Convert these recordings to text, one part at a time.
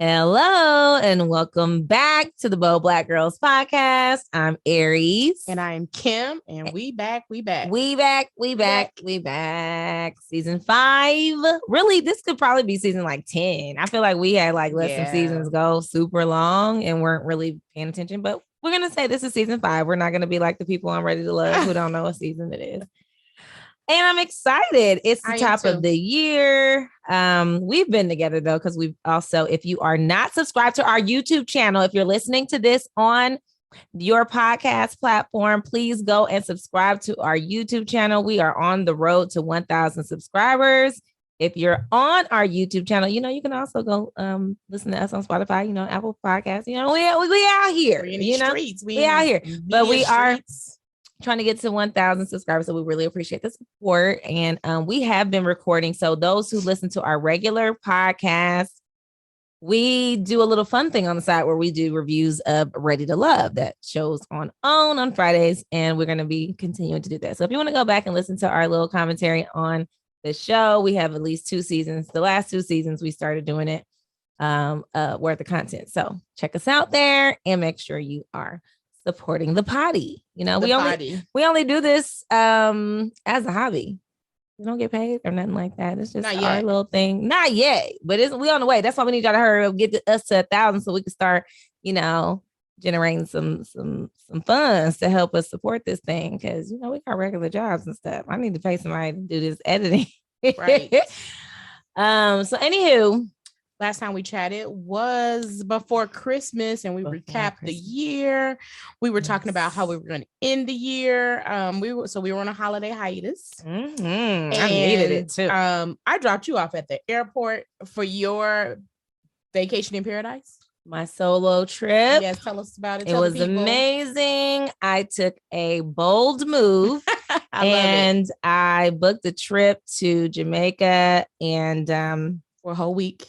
Hello and welcome back to the Black Girls podcast. I'm Aries. And I'm Kim. And we back. We back. Season 5. Really, this could probably be season like 10. I feel like we had like let some seasons go super long and weren't really paying attention. But we're going to say this is season 5. We're not going to be like the people on Ready to Love who don't know what season it is. And I'm excited. It's the top of the year. We've been together though, because we've also, if you are not subscribed to our YouTube channel, if you're listening to this on your podcast platform, please go and subscribe to our YouTube channel. We are on the road to 1,000 subscribers. If you're on our YouTube channel, you can also go listen to us on Spotify, Apple Podcasts. We out here. We're in the streets. We out here. But we are trying to get to 1,000 subscribers. So we really appreciate the support. And we have been recording. So those who listen to our regular podcast, we do a little fun thing on the side where we do reviews of Ready to Love that shows on Fridays. And we're going to be continuing to do that. So if you want to go back and listen to our little commentary on the show, we have at least 2 seasons. The last 2 seasons, we started doing it worth of content. So check us out there and make sure you are supporting the potty. We only do this as a hobby. We don't get paid or nothing like that. It's just our little thing. Not yet, but we on the way. That's why we need y'all to hurry up, get us to 1,000 so we can start, generating some funds to help us support this thing. Cause we got regular jobs and stuff. I need to pay somebody to do this editing. Right. So anywho, last time we chatted was before Christmas and we recapped the year. We were talking about how we were going to end the year. We were on a holiday hiatus. Mm-hmm. I needed it too. I dropped you off at the airport for your vacation in paradise. My solo trip. Yes, tell us about it. It was amazing. I took a bold move and I booked a trip to Jamaica and for a whole week.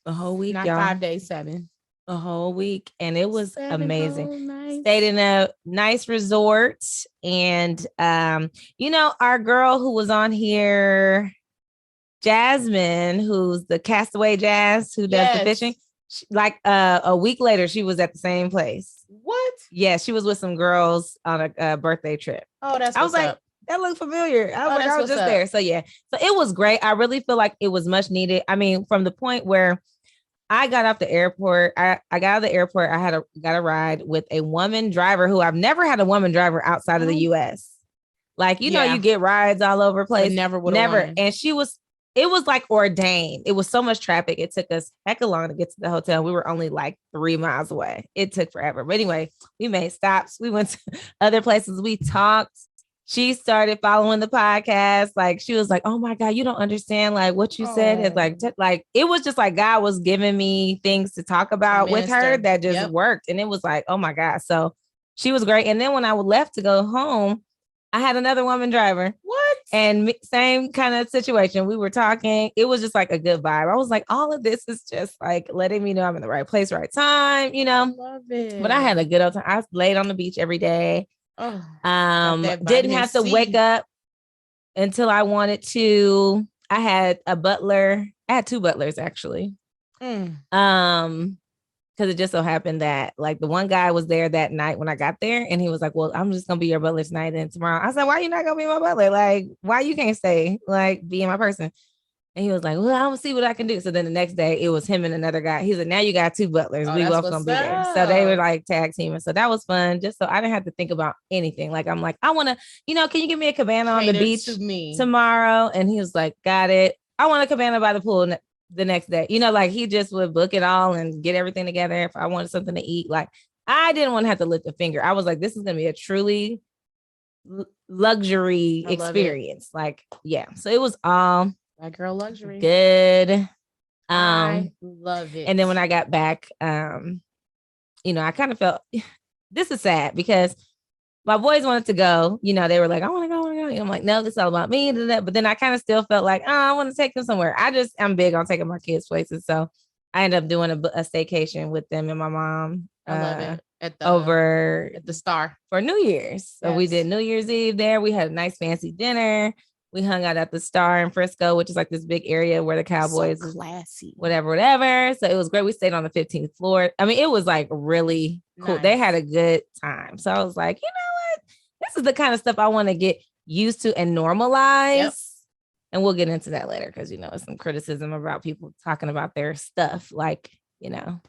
A whole week, not y'all. 5 days, 7. A whole week, and it was amazing. Stayed in a nice resort, and our girl who was on here, Jasmine, who's the Castaway Jazz, who does the fishing. A week later, she was at the same place. What? Yeah, she was with some girls on a birthday trip. Oh, that's. I was like, that looked familiar. I was just there. So yeah, so it was great. I really feel like it was much needed. I mean, from the point where I got off the airport, I got out of the airport. I got a ride with a woman driver who I've never had a woman driver outside of the U.S. Like, you get rides all over the place. Never. And it was like ordained. It was so much traffic. It took us hecka long to get to the hotel. We were only like 3 miles away. It took forever. But anyway, we made stops. We went to other places. We talked. She started following the podcast. Like, she was like, oh my God, you don't understand. Like, what you said is like, it was just like God was giving me things to talk about with her that just worked. And it was like, oh my God. So she was great. And then when I left to go home, I had another woman driver. What? And same kind of situation. We were talking. It was just like a good vibe. I was like, all of this is just like letting me know I'm in the right place, right time, I love it. But I had a good old time. I laid on the beach every day. Didn't have to wake up until I wanted to. I had a butler. I had 2 butlers actually. Because it just so happened that like the one guy was there that night when I got there, and he was like, "Well, I'm just gonna be your butler tonight and tomorrow." I was like, "Why you not gonna be my butler? Like, why you can't stay like being my person?" And he was like, "Well, I'm gonna see what I can do." So then the next day, it was him and another guy. He's like, "Now you got 2 butlers. We both gonna be there." So they were like tag teaming. So that was fun. Just so I didn't have to think about anything. Like I'm like, I want to, can you give me a cabana on the beach tomorrow? And he was like, "Got it. I want a cabana by the pool the next day." Like he just would book it all and get everything together. If I wanted something to eat, like I didn't want to have to lift a finger. I was like, this is gonna be a truly luxury experience. Like, yeah. So it was all. That girl luxury. Good. I love it. And then when I got back, I kind of felt this is sad because my boys wanted to go. They were like, I want to go. And I'm like, no, this is all about me. But then I kind of still felt like, I want to take them somewhere. I'm big on taking my kids places. So I ended up doing a staycation with them and my mom. I love it. At the Star for New Year's. So we did New Year's Eve there. We had a nice fancy dinner. We hung out at the Star in Frisco, which is like this big area where the Cowboys so classy, whatever. So it was great. We stayed on the 15th floor. I mean, it was like really cool. Nice. They had a good time. So I was like, you know what? This is the kind of stuff I want to get used to and normalize. Yep. And we'll get into that later because, you know, it's some criticism about people talking about their stuff, like, you know.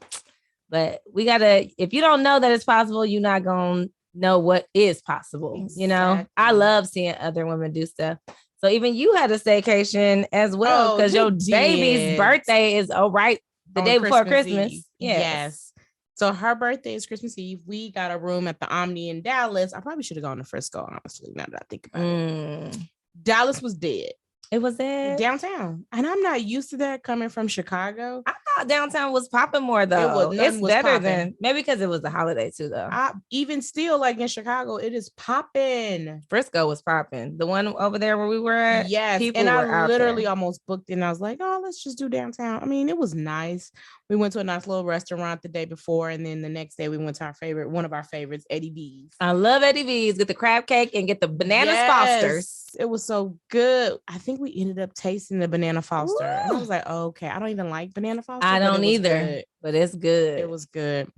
But we got to, if you don't know that it's possible, you're not going to know what is possible. Exactly. You know, I love seeing other women do stuff. So even you had a staycation as well because your baby's birthday is the day before Christmas. Yes. So her birthday is Christmas Eve. We got a room at the Omni in Dallas. I probably should have gone to Frisco, honestly, now that I think about it. Dallas was dead. It was dead? Downtown. And I'm not used to that coming from Chicago. I thought downtown was popping more though. It's better than maybe because it was the holiday too though. Even still, like in Chicago, it is popping. Frisco was popping. The one over there where we were at. Yes. And I literally almost booked it and I was like, oh, let's just do downtown. I mean, it was nice. We went to a nice little restaurant the day before. And then the next day we went to one of our favorites, Eddie V's. I love Eddie V's. Get the crab cake and get the banana Fosters. It was so good. I think we ended up tasting the banana Foster. And I was like, oh, okay. I don't even like banana Foster. I don't either, but it's good. It was good.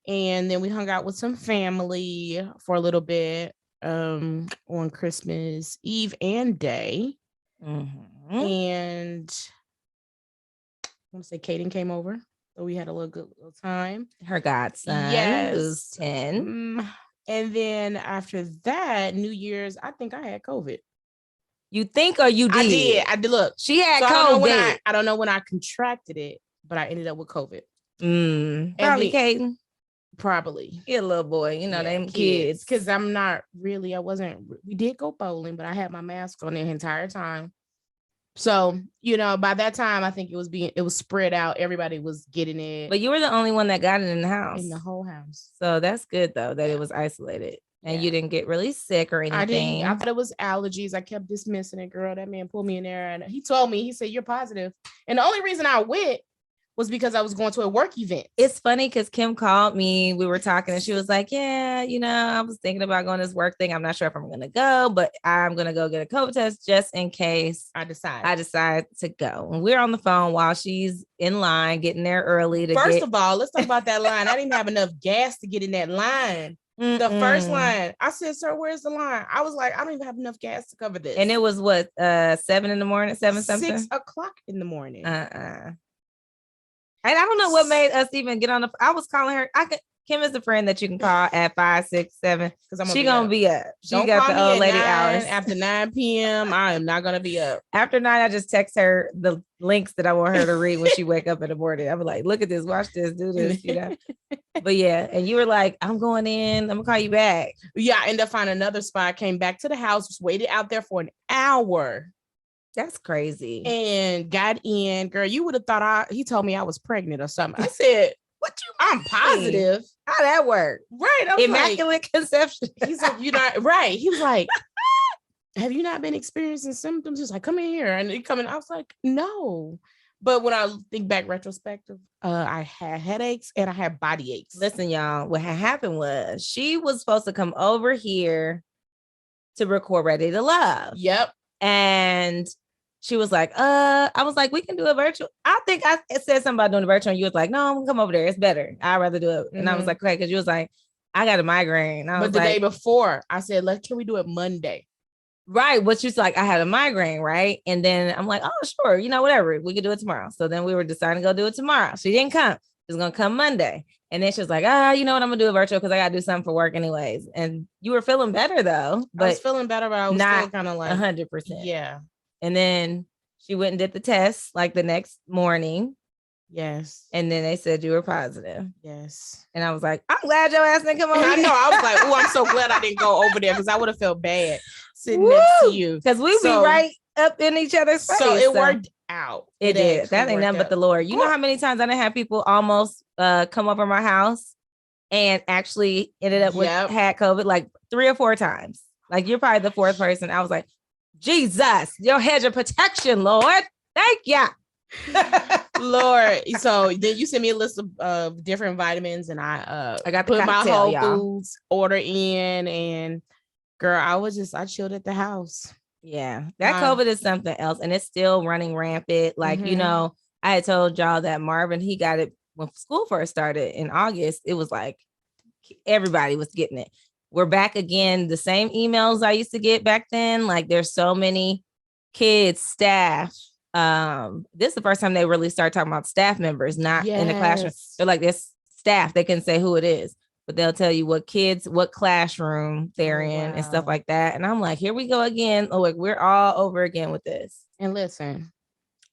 And then we hung out with some family for a little bit on Christmas Eve and day. Mm-hmm. And I want to say Kaden came over. So we had a little time. Her godson. Yes. Who's 10. And then after that, New Year's, I think I had COVID. You think or you did? I did. Look, she had COVID. I don't know when I contracted it, but I ended up with COVID. Probably Kaden. Probably. He a little boy, you know, them kids. Because we did go bowling, but I had my mask on the entire time. So, you know, by that time, I think it was spread out. Everybody was getting it. But you were the only one that got it in the house. In the whole house. So that's good, though, that it was isolated. And you didn't get really sick or anything. I thought it was allergies. I kept dismissing it, girl. That man pulled me in there. And he told me, he said, you're positive. And the only reason I went was because I was going to a work event. It's funny because Kim called me. We were talking and she was like, yeah, you know, I was thinking about going to this work thing. I'm not sure if I'm going to go, but I'm going to go get a COVID test just in case I decide to go. And we're on the phone while she's in line, getting there early. First of all, let's talk about that line. I didn't have enough gas to get in that line. The first line, I said, sir, where's the line? I was like, I don't even have enough gas to cover this. And it was what, 7 in the morning, 7 something? 6 o'clock in the morning. And I don't know what made us even get on the. I was calling her. Kim is a friend that you can call at 5, 6, 7. Because she gonna be up. She got the old lady hours. After 9 p.m. I am not gonna be up. After 9, I just text her the links that I want her to read when she wake up in the morning. I'm like, look at this, watch this, do this, you know. But yeah, and you were like, I'm going in. I'm gonna call you back. Yeah, I ended up finding another spot. Came back to the house. Just waited out there for an hour. That's crazy. And got in, girl. You would have thought he told me I was pregnant or something. I said, "What you? I'm positive. How that work? Right? Immaculate conception." He's like, "You not right?" He was like, "Have you not been experiencing symptoms?" He's like, "Come in here," and he come in. I was like, "No." But when I think back retrospective, I had headaches and I had body aches. Listen, y'all. What had happened was she was supposed to come over here to record Ready to Love. Yep. And she was like, I was like, we can do a virtual. I think I said something about doing a virtual. And you was like, no, I'm gonna come over there. It's better. I'd rather do it. And I was like, okay, because you was like, I got a migraine. But the day before, I said, can we do it Monday? Right. But she's like, I had a migraine, right? And then I'm like, oh, sure, you know, whatever. We could do it tomorrow. So then we were deciding to go do it tomorrow. She didn't come. She was gonna come Monday. And then she was like, you know what? I'm gonna do a virtual because I gotta do something for work anyways. And you were feeling better though. But I was feeling better, but I was not still kind of like 100%. Yeah. And then she went and did the test like the next morning. Yes. And then they said you were positive. Yes. And I was like, I'm glad your ass didn't come over. I know. I was like, oh, I'm so glad I didn't go over there because I would have felt bad sitting next to you. Because we'd be right up in each other's face. So it worked out. It did. That ain't nothing but the Lord. You know how many times I didn't have people almost come over my house and actually ended up with had COVID like 3 or 4 times. Like you're probably the 4th person. I was like, Jesus, your hedge of protection, Lord. Thank you. Lord. So then you sent me a list of different vitamins and I got to put my Whole Foods order in and girl, I chilled at the house. Yeah, that COVID is something else, and it's still running rampant. Like, I had told y'all that Marvin, he got it when school first started in August. It was like everybody was getting it. We're back again. The same emails I used to get back then. Like, there's so many kids, staff. This is the first time they really start talking about staff members, not in the classroom. They're like, this staff. They can say who it is, but they'll tell you what kids, what classroom they're in and stuff like that. And I'm like, here we go again. Oh, like, we're all over again with this. And listen,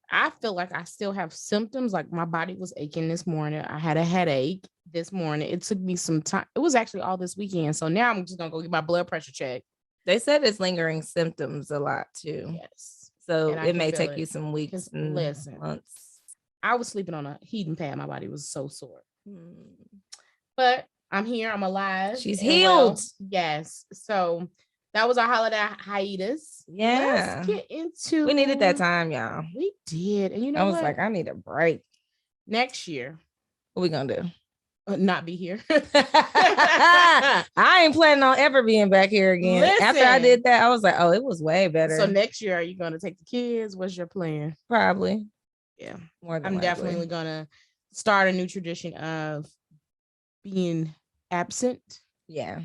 I feel like I still have symptoms. Like, my body was aching this morning. I had a headache this morning. It took me some time. It was actually all this weekend. So now I'm just going to go get my blood pressure checked. They said it's lingering symptoms a lot too. Yes. So it may take you some weeks and months. I was sleeping on a heating pad. My body was so sore. But I'm here. I'm alive. She's healed. Yes. So that was our holiday hiatus. Yeah. Let's get into. We needed that time, y'all. We did. And you know, I was like, I need a break. Next year. What we gonna do? Not be here. I ain't planning on ever being back here again. Listen, after I did that, I was like, oh, it was way better. So next year, are you going to take the kids? What's your plan? Probably. Yeah. I'm definitely going to start a new tradition of being absent. Yeah.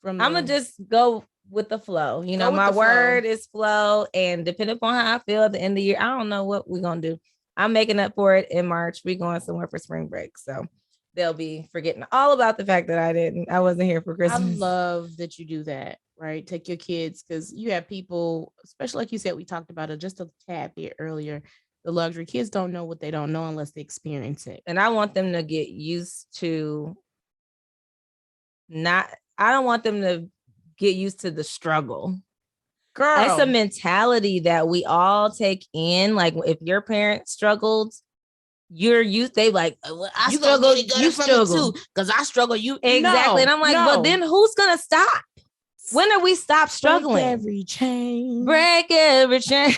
I'm going to just go with the flow. You know, my word is flow. And depending upon how I feel at the end of the year, I don't know what we're going to do. I'm making up for it in March. We're going somewhere for spring break. So they'll be forgetting all about the fact that I wasn't here for Christmas. I love that you do that, right? Take your kids, because you have people, especially like you said, we talked about it just a tad bit earlier. The luxury kids don't know what they don't know unless they experience it. And I want them to get used to I don't want them to get used to the struggle. Girl, it's a mentality that we all take in. Like, if your parent struggled, you're used, they like, I struggle, you struggle too, because I struggle, you exactly. And I'm like, well, then who's gonna stop? When do we stop struggling? Break every chain.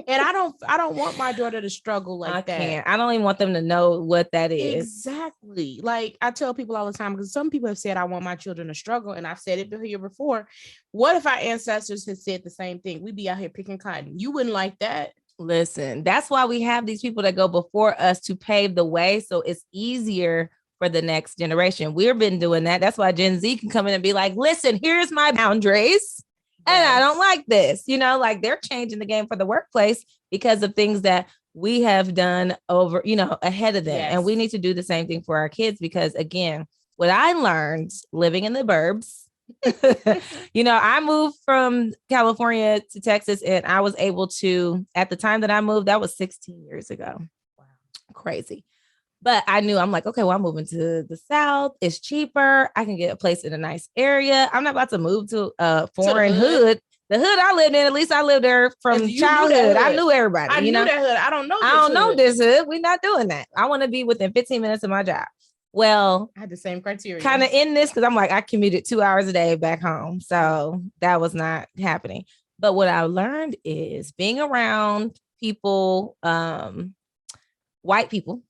And I don't want my daughter to struggle like that. I don't even want them to know what that is. Exactly. Like, I tell people all the time, because some people have said I want my children to struggle, and I've said it here before. What if our ancestors had said the same thing? We'd be out here picking cotton. You wouldn't like that. Listen, that's why we have these people that go before us to pave the way, so it's easier for the next generation. We've been doing that. That's why Gen Z can come in and be like, listen, here's my boundaries. And I don't like this, like, they're changing the game for the workplace because of things that we have done over, ahead of them. Yes. And we need to do the same thing for our kids, because again, what I learned living in the burbs, I moved from California to Texas, and I was able to, at the time that I moved, that was 16 years ago. Wow. Crazy. But I knew, I'm like, okay, well, I'm moving to the South. It's cheaper. I can get a place in a nice area. I'm not about to move to a foreign hood. The hood I lived in, at least I lived there from childhood. I knew everybody. I knew that hood. I don't know this hood. We're not doing that. I want to be within 15 minutes of my job. Well, I had the same criteria. Kind of in this, because I'm like, I commuted 2 hours a day back home. So that was not happening. But what I learned is being around people, white people,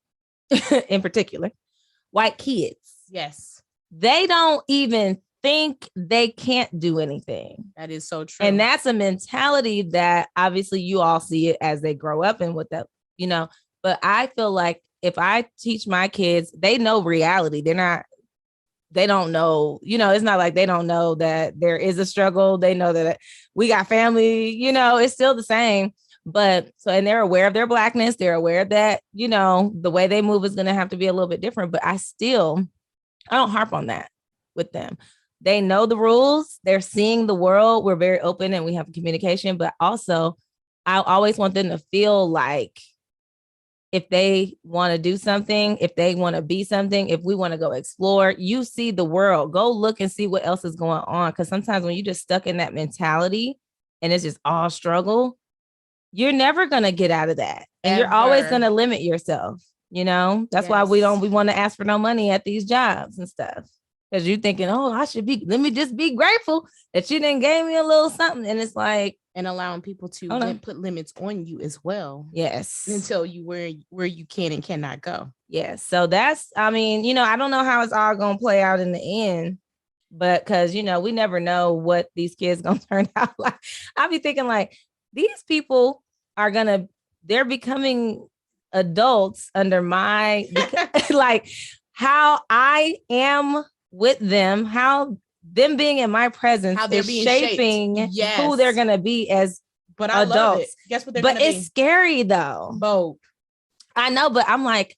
in particular, white kids. Yes. They don't even think they can't do anything. That is so true. And that's a mentality that obviously you all see it as they grow up and with that, but I feel like if I teach my kids, they know reality. They don't know, it's not like they don't know that there is a struggle. They know that we got family, it's still the same. But and they're aware of their Blackness. They're aware that, the way they move is going to have to be a little bit different. But I don't harp on that with them. They know the rules. They're seeing the world. We're very open and we have communication. But also, I always want them to feel like if they want to do something, if they want to be something, if we want to go explore, you see the world. Go look and see what else is going on. Because sometimes when you're just stuck in that mentality and it's just all struggle, you're never going to get out of that. And you're always going to limit yourself. That's why we want to ask for no money at these jobs and stuff. Because you're thinking, let me just be grateful that you didn't gave me a little something. And it's like, and allowing people to put limits on you as well. Yes. Until you where you can and cannot go. Yes. So that's, I don't know how it's all going to play out in the end. But because, you know, we never know what these kids gonna turn out like. I'll be thinking like, these people are they're becoming adults under my, like how I am with them, how them being in my presence how they're being shaping who they're going to be as adults. Love it. Guess what they're going to be? But it's scary though. Bold. I know, but I'm like,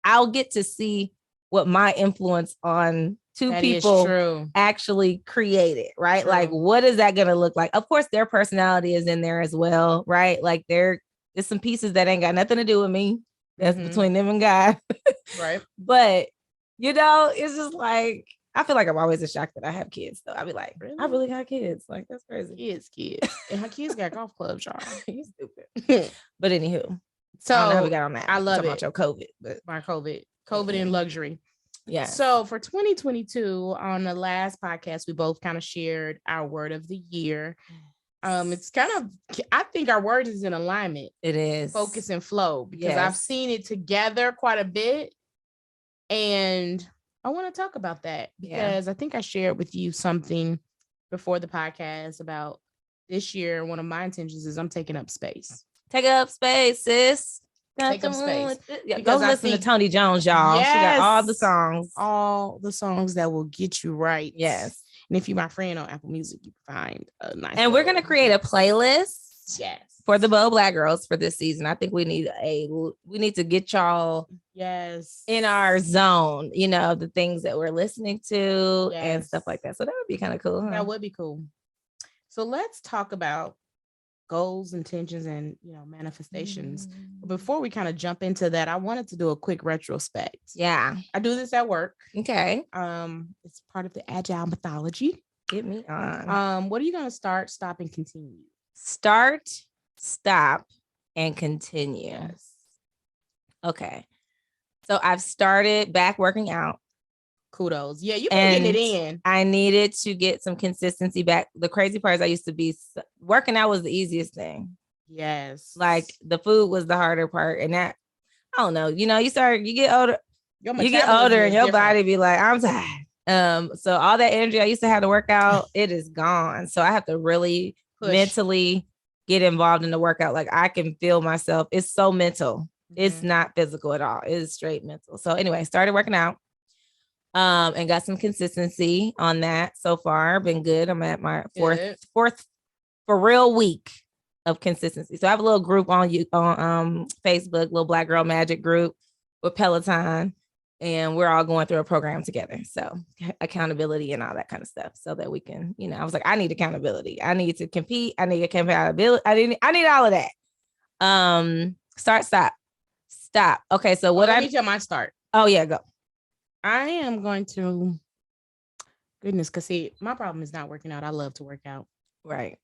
I'll get to see what my influence on two people actually created, right? True. Like, what is that going to look like? Of course, their personality is in there as well, right? Like, there's some pieces that ain't got nothing to do with me. That's between them and God. Right. But, you know, it's just like, I feel like I'm always in shock that I have kids, though. I'll be like, really? I really got kids. Like, that's crazy. Kids. And her kids got golf clubs, y'all. You stupid. But anywho. So I don't know how we got on that. I love it. About your COVID. But my COVID and luxury. Yeah. So for 2022, on the last podcast, we both kind of shared our word of the year. It's kind of, I think our word is in alignment. It is. Focus and flow, because I've seen it together quite a bit. And I want to talk about that because I think I shared with you something before the podcast about this year. One of my intentions is I'm taking up space. Take up space, sis. Take up space. Yeah, go listen to Tony Jones, y'all. Yes, she got all the songs that will get you right. Yes. And if you're my friend on Apple Music, you find a nice. And we're gonna create a playlist. Yes. For the Baaaaack girls for this season. I think we need to get y'all in our zone, you know, the things that we're listening to and stuff like that. So that would be kind of cool. Huh? That would be cool. So let's talk about goals, intentions, and, you know, manifestations. But before we kind of jump into that, I wanted to do a quick retrospect. Yeah. I do this at work. Okay. It's part of the agile methodology. Get me on. What are you going to start, stop, and continue? Start, stop, and continue. Yes. Okay. So I've started back working out. Kudos. Yeah, you've been getting it in. I needed to get some consistency back. The crazy part is I used to be working out was the easiest thing. Yes. Like the food was the harder part. And that, I don't know, you know, you get older and your body be like, I'm tired. So all that energy I used to have to work out, it is gone. So I have to really mentally get involved in the workout. Like I can feel myself. It's so mental. It's not physical at all. It is straight mental. So anyway, started working out. And got some consistency on that so far. Been good. I'm at my fourth for real week of consistency. So I have a little group on Facebook, little Black Girl Magic group with Peloton, and we're all going through a program together. So accountability and all that kind of stuff, so that we can, you know, I was like, I need accountability. I need to compete. I need compatibility. I need all of that. Start, stop. Okay, so what let me tell my start. Oh yeah, go. I am going to, goodness, because see, my problem is not working out. I love to work out. Right.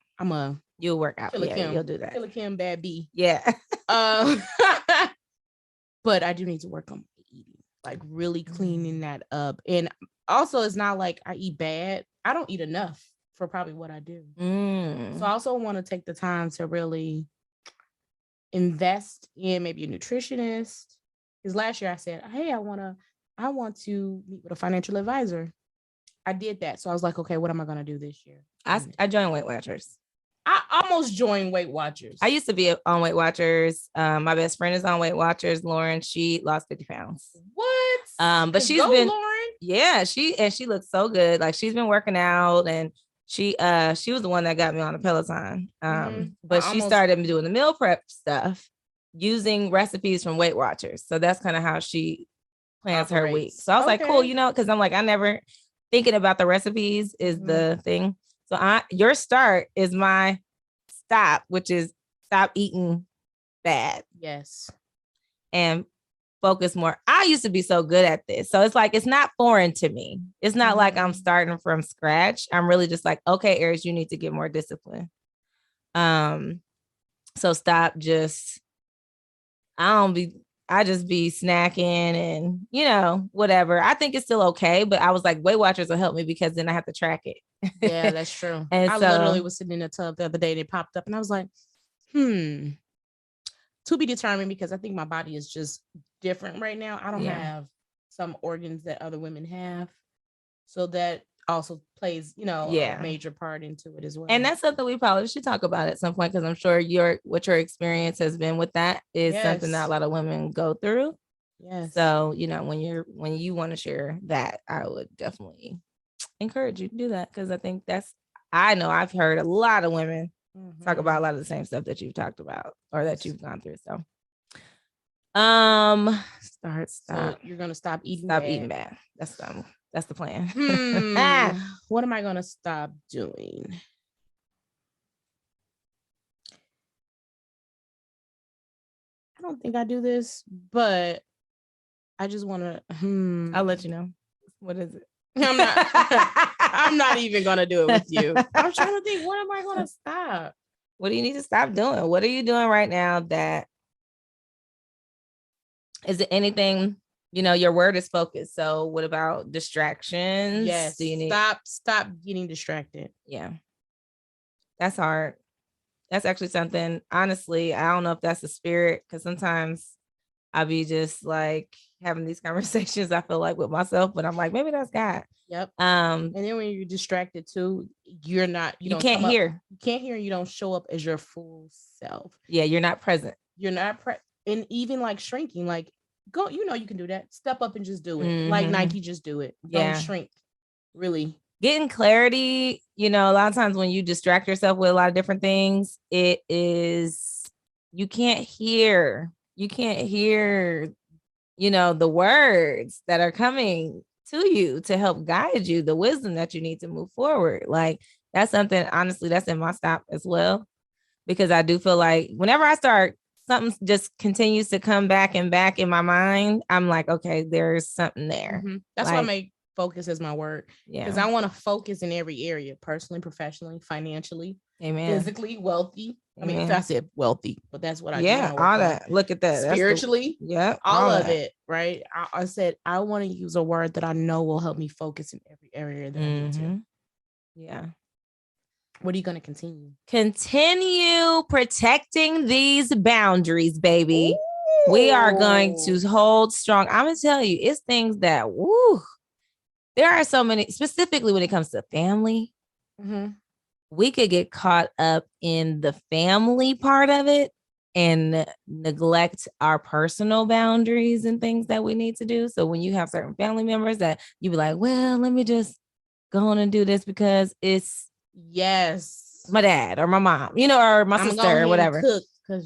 You'll work out. Yeah, you'll do that. Killer Kim, bad B. Yeah. But I do need to work on eating, like really cleaning that up. And also, it's not like I eat bad. I don't eat enough for probably what I do. So I also want to take the time to really invest in maybe a nutritionist. Because last year I said, hey, I want to meet with a financial advisor. I did that. So I was like, okay, what am I going to do this year? I joined Weight Watchers. I almost joined Weight Watchers. I used to be on Weight Watchers. My best friend is on Weight Watchers. Lauren, she lost 50 pounds. What? But she's been, Lauren. Yeah, she looks so good. Like she's been working out, and she was the one that got me on the Peloton. But she started doing the meal prep stuff using recipes from Weight Watchers. So that's kind of how she plans her week. So I was like, cool, you know, because I'm like, I never thinking about the recipes is the thing. So your start is my stop, which is stop eating bad. Yes. And focus more. I used to be so good at this. So it's like, it's not foreign to me. It's not like I'm starting from scratch. I'm really just like, okay, Aries, you need to get more discipline. So stop just, I just be snacking and, you know, whatever. I think it's still okay. But I was like, Weight Watchers will help me because then I have to track it. Yeah, that's true. And I literally was sitting in a tub the other day and it popped up and I was like, to be determined, because I think my body is just different right now. I don't have some organs that other women have. So that also plays, a major part into it as well. And that's something we probably should talk about at some point, because I'm sure what your experience has been with that is something that a lot of women go through. Yes. So, when you want to share that, I would definitely encourage you to do that, because I think I know I've heard a lot of women talk about a lot of the same stuff that you've talked about or that you've gone through. So, stop. So you're gonna stop eating bad. That's the plan. What am I gonna stop doing? I don't think I do this, but I just want to. I'll let you know. What is it? I'm not even gonna do it with you. I'm trying to think. What am I gonna stop? What do you need to stop doing? What are you doing right now? That is it? Anything? Your word is focus. So what about distractions? Yes. Do you need stop getting distracted? Yeah, that's hard. That's actually something. Honestly, I don't know if that's the spirit, because sometimes I'll be just like having these conversations, I feel like, with myself, but I'm like, maybe that's God. Yep. And then when you're distracted too, you can't hear. You can't hear, and you don't show up as your full self. Yeah, you're not present. You're not and even like shrinking, like go, you can do that. Step up and just do it. Like Nike, just do it. Don't shrink. Really. Getting clarity, a lot of times when you distract yourself with a lot of different things, you can't hear, the words that are coming to you to help guide you, the wisdom that you need to move forward. Like, that's something, honestly, that's in my stop as well, because I do feel like whenever I start, something just continues to come back and back in my mind. I'm like, okay, there's something there. That's why I make focus as my word. Yeah. Because I want to focus in every area, personally, professionally, financially, physically, wealthy. Amen. I mean, if I said wealthy, but that's what I do. Yeah, all that. Look at that. Spiritually, all of it, right? I said I want to use a word that I know will help me focus in every area that I need to. Yeah. What are you going to continue? Continue protecting these boundaries, baby. Ooh. We are going to hold strong. I'm going to tell you, it's things that, there are so many, specifically when it comes to family. We could get caught up in the family part of it and neglect our personal boundaries and things that we need to do. So when you have certain family members that you be like, well, let me just go on and do this because it's my dad or my mom, or my sister or whatever. Because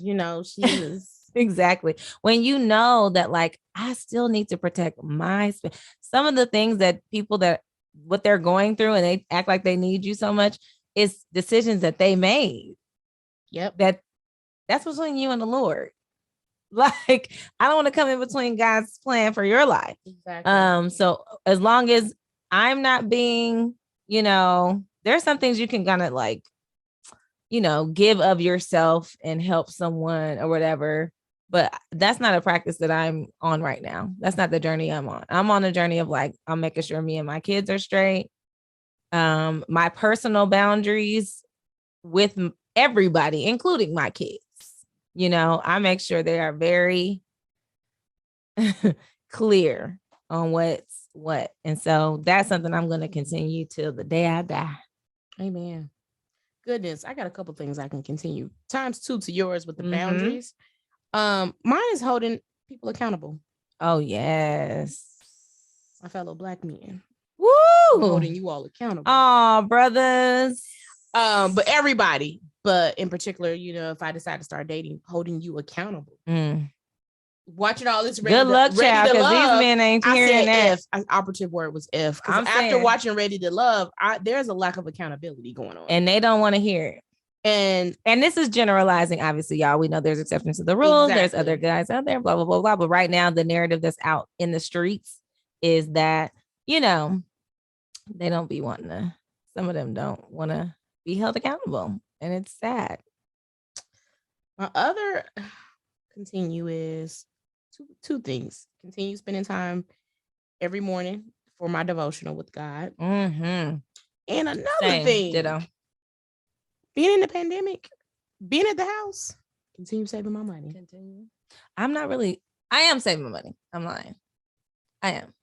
she is. Exactly. When you know that, like, I still need to protect some of the things that people what they're going through, and they act like they need you so much, is decisions that they made. Yep. That's between you and the Lord. Like, I don't want to come in between God's plan for your life. Exactly. So as long as I'm not being, there's some things you can kind of like, give of yourself and help someone or whatever. But that's not a practice that I'm on right now. That's not the journey I'm on. I'm on a journey of like, I'm making sure me and my kids are straight. My personal boundaries with everybody, including my kids, I make sure they are very clear on what's what. And so that's something I'm going to continue till the day I die. Amen. Goodness, I got a couple things I can continue. Times 2 to yours with the boundaries. Mine is holding people accountable. Oh, yes. My fellow Black men. Woo! I'm holding you all accountable. Oh, brothers. But everybody, but in particular, if I decide to start dating, holding you accountable. Watching all this Good luck, child, because these men ain't hearing that. Operative word was if. Because after watching Ready to Love, there's a lack of accountability going on. And they don't want to hear it. And this is generalizing, obviously, y'all. We know there's exceptions to the rules. Exactly. There's other guys out there, blah, blah, blah, blah. But right now, the narrative that's out in the streets is that, they don't be wanting to, some of them don't want to be held accountable. And it's sad. My other continue is two things. Continue spending time every morning for my devotional with God. And another thing. Ditto. Being in the pandemic, being at the house, continue saving my money. I am saving my money. I'm lying. I am.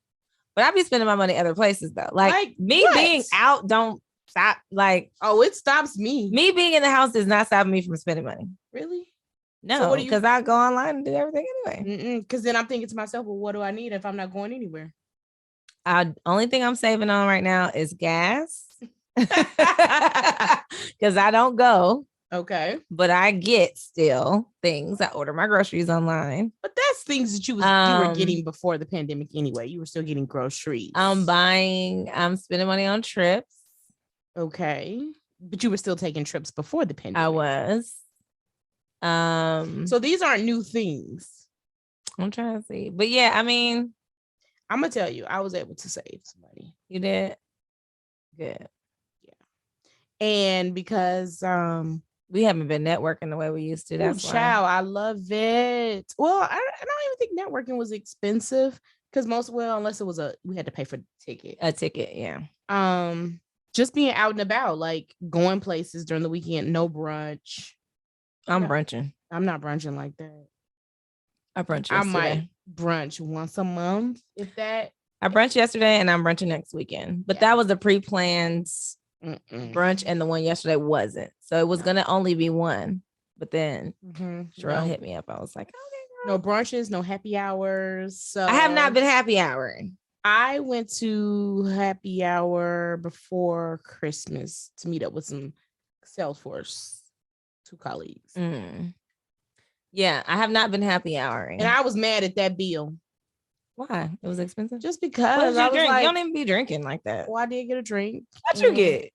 But I be spending my money other places though. Like me what? being out don't stop. Like, oh, it stops me. Me being in the house is not stopping me from spending money. Really? No, because I go online and do everything anyway. Because then I'm thinking to myself, well, what do I need if I'm not going anywhere? Only thing I'm saving on right now is gas. Because I don't go. Okay. But I get still things. I order my groceries online. But that's things that you were getting before the pandemic anyway. You were still getting groceries. I'm spending money on trips. Okay. But you were still taking trips before the pandemic. I was. So these aren't new things. I'm trying to see. But yeah, I mean, I'm gonna tell you, I was able to save some money. You did? Good. Yeah. And because we haven't been networking the way we used to. That's why. I love it. Well, I don't even think networking was expensive because unless it was we had to pay for a ticket. Yeah. Just being out and about, like going places during the weekend, no brunch. I'm brunching. I'm not brunching like that. I brunched yesterday. I might brunch once a month, if that. I brunched yesterday and I'm brunching next weekend. But that was a pre-planned brunch and the one yesterday wasn't. So it was going to only be one. But then Sherelle hit me up. I was like, okay, girl. No brunches, no happy hours. So I have not been happy houring. I went to happy hour before Christmas to meet up with some Salesforce 2 colleagues. Yeah, I have not been happy houring. And I was mad at that bill. Why? It was expensive? Just because I was drink? like, you don't even be drinking like that. Well, I did get a drink. What you get?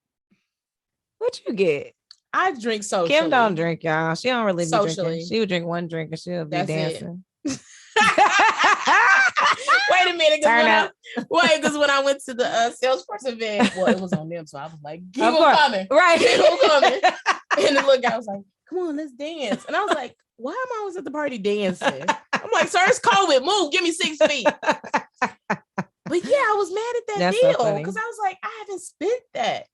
What you get? I drink socially. Kim don't drink, y'all. She don't really be socially. Drinking. She would drink one drink and she'll be dancing. Wait a minute. Because when I went to the Salesforce event, well, it was on them. So I was like, keep on coming. Right. Keep on coming. And the little guy was like, come on, let's dance. And I was like, why am I always at the party dancing? I'm like, sir, it's COVID. Move. Give me 6 feet. But yeah, I was mad at that deal because I was like, I haven't spent that.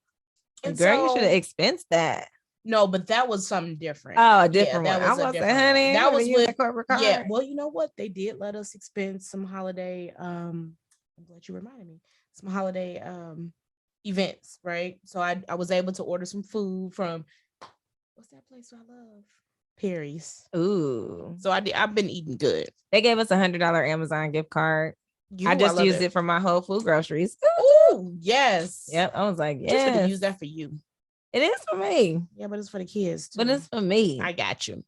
And girl, you should have expensed that. No, but that was something different. Oh, a different one. I was like, honey, that was with a corporate card. Yeah, well, you know what? They did let us expense some holiday. I'm glad you reminded me. Some holiday events, right? So I was able to order some food from what's that place I love? Perry's. Ooh. So I've been eating good. They gave us $100 Amazon gift card. I just used it for my Whole Food groceries. Ooh, yes. Yep. I was like, yes. Just gonna use that for you. It is for me. Yeah, but it's for the kids too. But it's for me. I got you.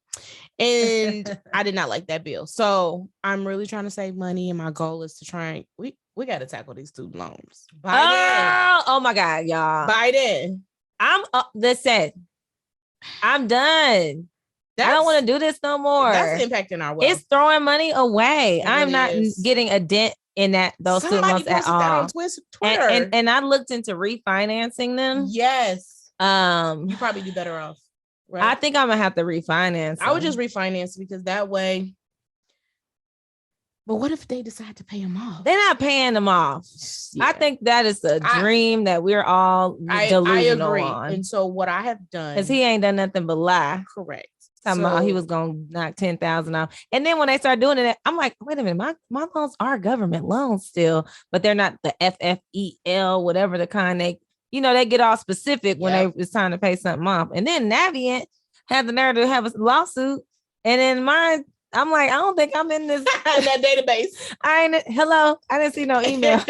And I did not like that bill. So I'm really trying to save money. And my goal is to try and we got to tackle these student loans. Oh my God, y'all. Biden. Listen, I'm done. I don't want to do this no more. That's impacting our wealth. It's throwing money away. I'm not getting a dent in those student loans at all. That on Twitter. And I looked into refinancing them. Yes. You probably do better off. Right? I think I'm gonna have to refinance. I would just refinance because that way. But what if they decide to pay them off? They're not paying them off. Yeah. I think that is a dream that we're all delusional on. And so what I have done, because he ain't done nothing but lie. Correct. Talking about he was gonna knock 10,000 off, and then when they start doing it, I'm like, wait a minute, my loans are government loans still, but they're not the FFEL, whatever the kind they get all specific when it's time to pay something off. And then Navient had the nerve to have a lawsuit, and then mine, I'm like, I don't think I'm in this in that database. Hello, I didn't see no email.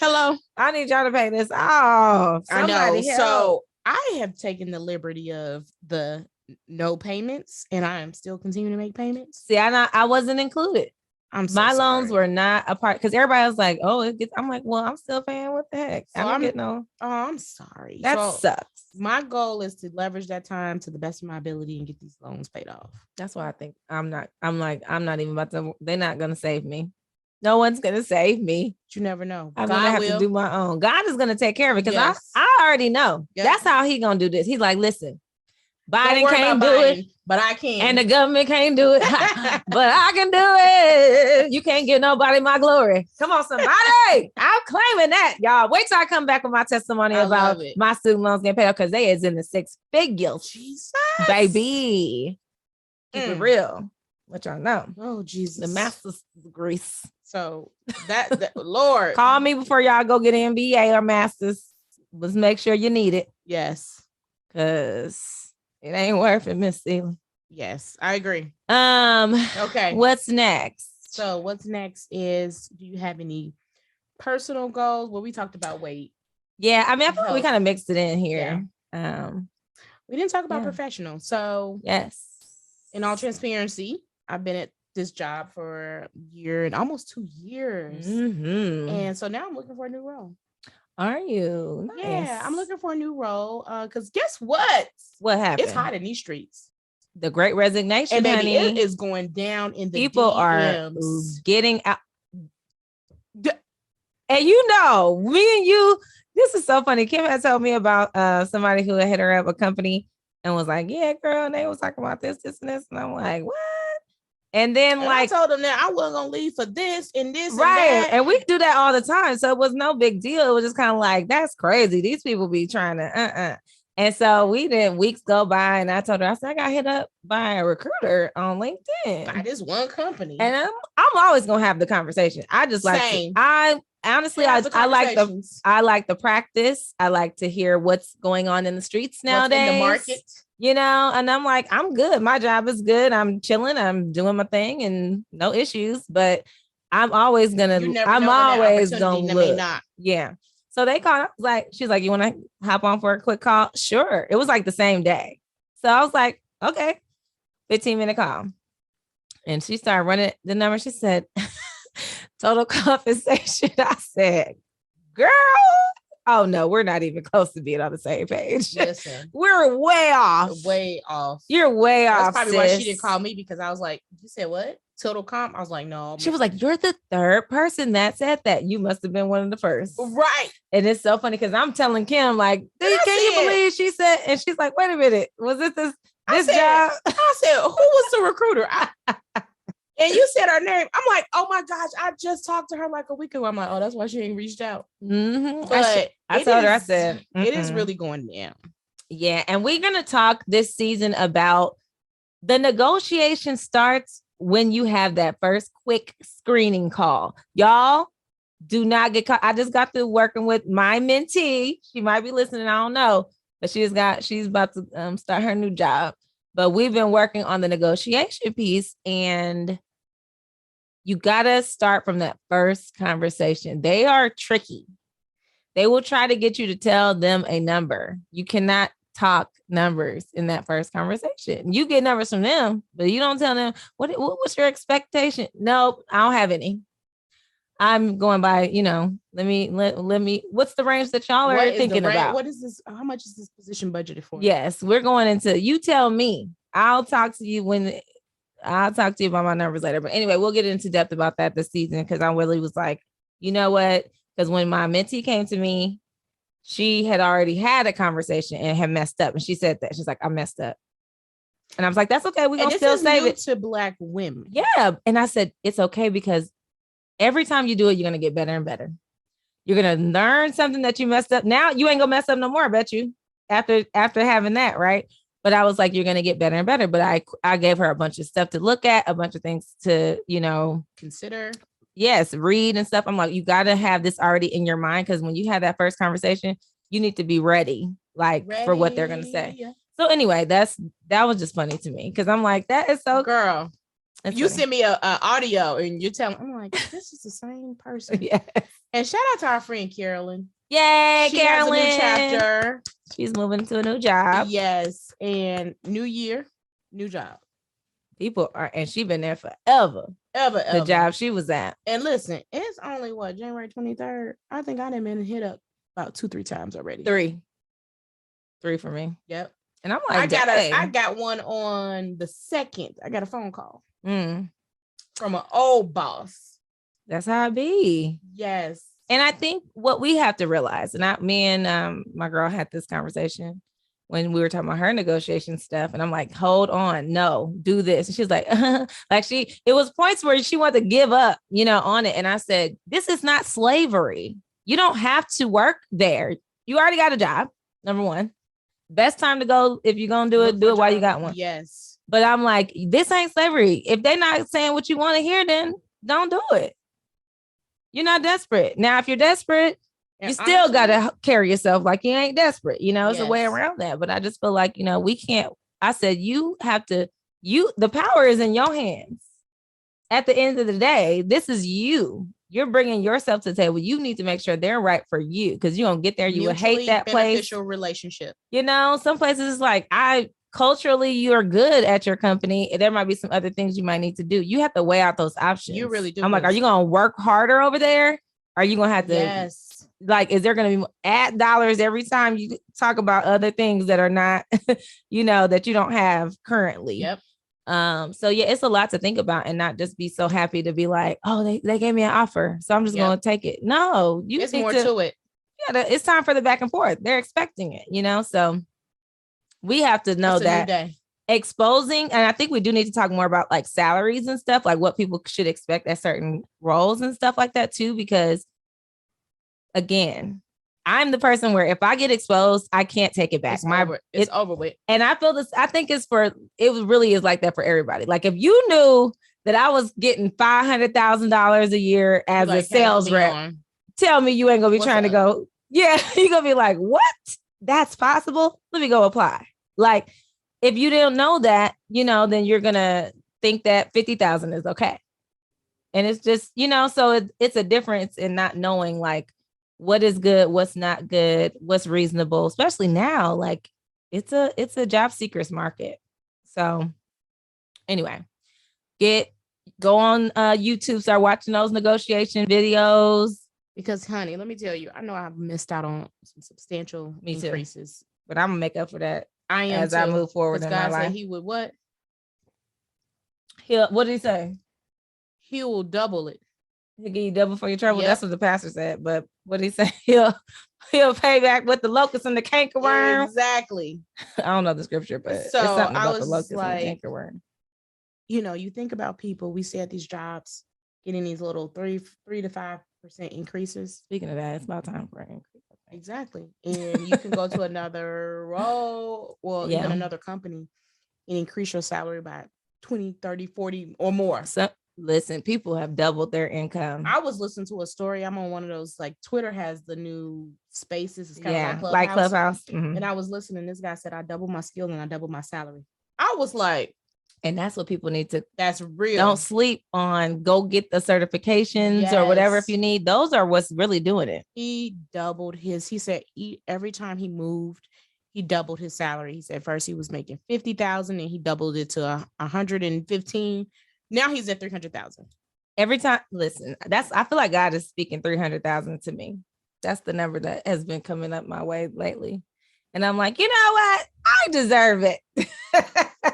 Hello, I need y'all to pay this off. I know. Help. So I have taken the liberty of the no payments, and I am still continuing to make payments. See, I wasn't included. My loans were not a part because everybody was like, "Oh, it gets." I'm like, "Well, I'm still paying. What the heck?" So I don't get no. Oh, I'm sorry. That sucks. My goal is to leverage that time to the best of my ability and get these loans paid off. That's why I think I'm not even about to. They're not gonna save me. No one's gonna save me. You never know. I'm gonna have to do my own. God is gonna take care of it because I already know. Yes. That's how he gonna do this. He's like, listen. Biden can't do it, but I can. And the government can't do it, but I can do it. You can't give nobody my glory. Come on, somebody. I'm claiming that, y'all. Wait till I come back with my testimony about my student loans getting paid off because they is in the 6 figures. Jesus. Baby. Keep it real. Let y'all know. Oh, Jesus. The master's degrees. So that Lord. Call me before y'all go get an MBA or master's. Let's make sure you need it. Yes. Because it ain't worth it, Miss Seeley. Yes, I agree. Okay. What's next? So what's next is, do you have any personal goals? Well, we talked about weight. Yeah, I mean, I feel like we kind of mixed it in here. Yeah. We didn't talk about professional. So yes, in all transparency, I've been at this job for a year and almost 2 years. Mm-hmm. And so now I'm looking for a new role. Are you? Nice. Yeah, I'm looking for a new role. Because guess what? What happened? It's hot in these streets. The Great Resignation, and baby, honey. it is going down in the people DMs. Are getting out. And you know, me and you, this is so funny. Kim had told me about somebody who had hit her up a company and was like, yeah, girl, and they was talking about this, and this. And I'm like, what? And then I told them that I wasn't gonna leave for this and this, right? And that. And we do that all the time, so it was no big deal. It was just kind of like, that's crazy. These people be trying to And so weeks go by, and I told her, I said, I got hit up by a recruiter on LinkedIn by this one company, and I'm always gonna have the conversation. I just like I honestly I like the practice. I like to hear what's going on in the streets nowadays, in the market. You know, and I'm like, I'm good. My job is good. I'm chilling. I'm doing my thing and no issues. But I'm always gonna. I'm always gonna look. Yeah. So they called. She's like, you want to hop on for a quick call? Sure. It was like the same day. So I was like, okay, 15-minute call. And she started running the number. She said, total compensation. I said, girl. Oh no, we're not even close to being on the same page. Listen, we're way off. Way off. You're way off. That's probably why she didn't call me, because I was like, you said what? Total comp? I was like, no. She was like, you're the third person that said that. You must have been one of the first. Right. And it's so funny because I'm telling Kim, like, can you believe she said, and she's like, wait a minute, was it this job? I said, who was the recruiter? And you said her name. I'm like, oh my gosh, I just talked to her like a week ago. I'm like, oh, that's why she ain't reached out. Mm-hmm. But I told her, I said, it is really going down. Yeah. And we're going to talk this season about the negotiation starts when you have that first quick screening call. Y'all do not get caught. I just got through working with my mentee. She might be listening. I don't know, but she's about to start her new job. But we've been working on the negotiation piece, and you got to start from that first conversation. They are tricky. They will try to get you to tell them a number. You cannot talk numbers in that first conversation. You get numbers from them, but you don't tell them, what's your expectation? Nope, I don't have any. I'm going by, let me, what's the range that y'all are thinking about? What is this? How much is this position budgeted for? Yes, we're going into, you tell me. I'll talk to you about my numbers later. But anyway, we'll get into depth about that this season, because I really was like, you know what? Because when my mentee came to me, she had already had a conversation and had messed up. And she said that. She's like, I messed up. And I was like, that's okay. We're going to still save it to Black women. Yeah. And I said, it's okay, because every time you do it, you're going to get better and better. You're going to learn something that you messed up. Now you ain't going to mess up no more, I bet you, after having that, right? But I was like, you're going to get better and better. But I gave her a bunch of stuff to look at, a bunch of things to, consider. Yes, read and stuff. I'm like, you got to have this already in your mind, because when you have that first conversation, you need to be ready, for what they're going to say. So anyway, that was just funny to me, because I'm like, that is so. Girl, you send me a audio and you're telling, I'm like, this is the same person. Yeah. And shout out to our friend Carolyn. Yay, she Carolyn. Has a new chapter. She's moving to a new job. Yes, and new year, new job. People are, and she's been there forever. Ever. The job she was at. And listen, it's only January 23rd. I think I done been hit up about 2-3 times already. 3 for me. Yep. And I'm like, I got one on the 2nd. I got a phone call from an old boss. That's how it be. Yes. And I think what we have to realize, and me and my girl had this conversation when we were talking about her negotiation stuff. And I'm like, hold on, no, do this. And she's like, it was points where she wanted to give up, on it. And I said, this is not slavery. You don't have to work there. You already got a job. Number one, best time to go. If you're going to do it while you got one. Yes. But I'm like, this ain't slavery. If they're not saying what you want to hear, then don't do it. You're not desperate. Now, if you're desperate, you still got to carry yourself like you ain't desperate. It's a way around that. But I just feel like, we can't. I said, you have to, the power is in your hands. At the end of the day, this is you. You're bringing yourself to the table. You need to make sure they're right for you, because you're going to get there. You will hate that place. Beneficial relationship. Some places it's like, culturally, you're good at your company. There might be some other things you might need to do. You have to weigh out those options. You really do. I'm like, are you going to work harder over there? Are you going to have to, is there going to be add dollars every time you talk about other things that are not, that you don't have currently? Yep. So yeah, it's a lot to think about, and not just be so happy to be like, oh, they gave me an offer, so I'm just going to take it. No, it's more to it. Yeah, it's time for the back and forth. They're expecting it, so we have to know that exposing, and I think we do need to talk more about like salaries and stuff, like what people should expect at certain roles and stuff like that too, because again, I'm the person where if I get exposed, I can't take it back. It's over with. And I feel this, I think it really is like that for everybody. Like if you knew that I was getting $500,000 a year as a sales rep, tell me you ain't gonna be trying to go. Yeah, you're gonna be like, what? That's possible? Let me go apply. Like if you didn't know that, then you're gonna think that 50,000 is okay. And it's just, so it's a difference in not knowing like what is good, what's not good, what's reasonable, especially now. Like it's a job seekers market. So anyway, go on YouTube, start watching those negotiation videos. Because honey, let me tell you, I know I've missed out on some substantial increases. But I'm gonna make up for that as I move forward in my life. He would what? What did he say? He will double it. He'll give you double for your trouble. Yep. That's what the pastor said. But what did he say? He'll pay back with the locusts and the cankerworm. Exactly. I don't know the scripture, but it's something about the locusts and the cankerworm. You think about people we see at these jobs getting these little 3 to 5% increases. Speaking of that, it's about time for an increase. Exactly. And you can go to another role, even another company, and increase your salary by 20, 30, 40 or more. So, listen, people have doubled their income. I was listening to a story. I'm on one of those, like Twitter has the new spaces. It's kind of like Clubhouse. Mm-hmm. And I was listening. This guy said, I doubled my skill and I doubled my salary. I was like, and that's what people need to. That's real. Don't sleep on. Go get the certifications or whatever if you need. Those are what's really doing it. He doubled his. He said every time he moved, he doubled his salary. He said first he was making 50,000 and he doubled it to 115. Now he's at 300,000. Every time. Listen, I feel like God is speaking 300,000 to me. That's the number that has been coming up my way lately. And I'm like, you know what? I deserve it.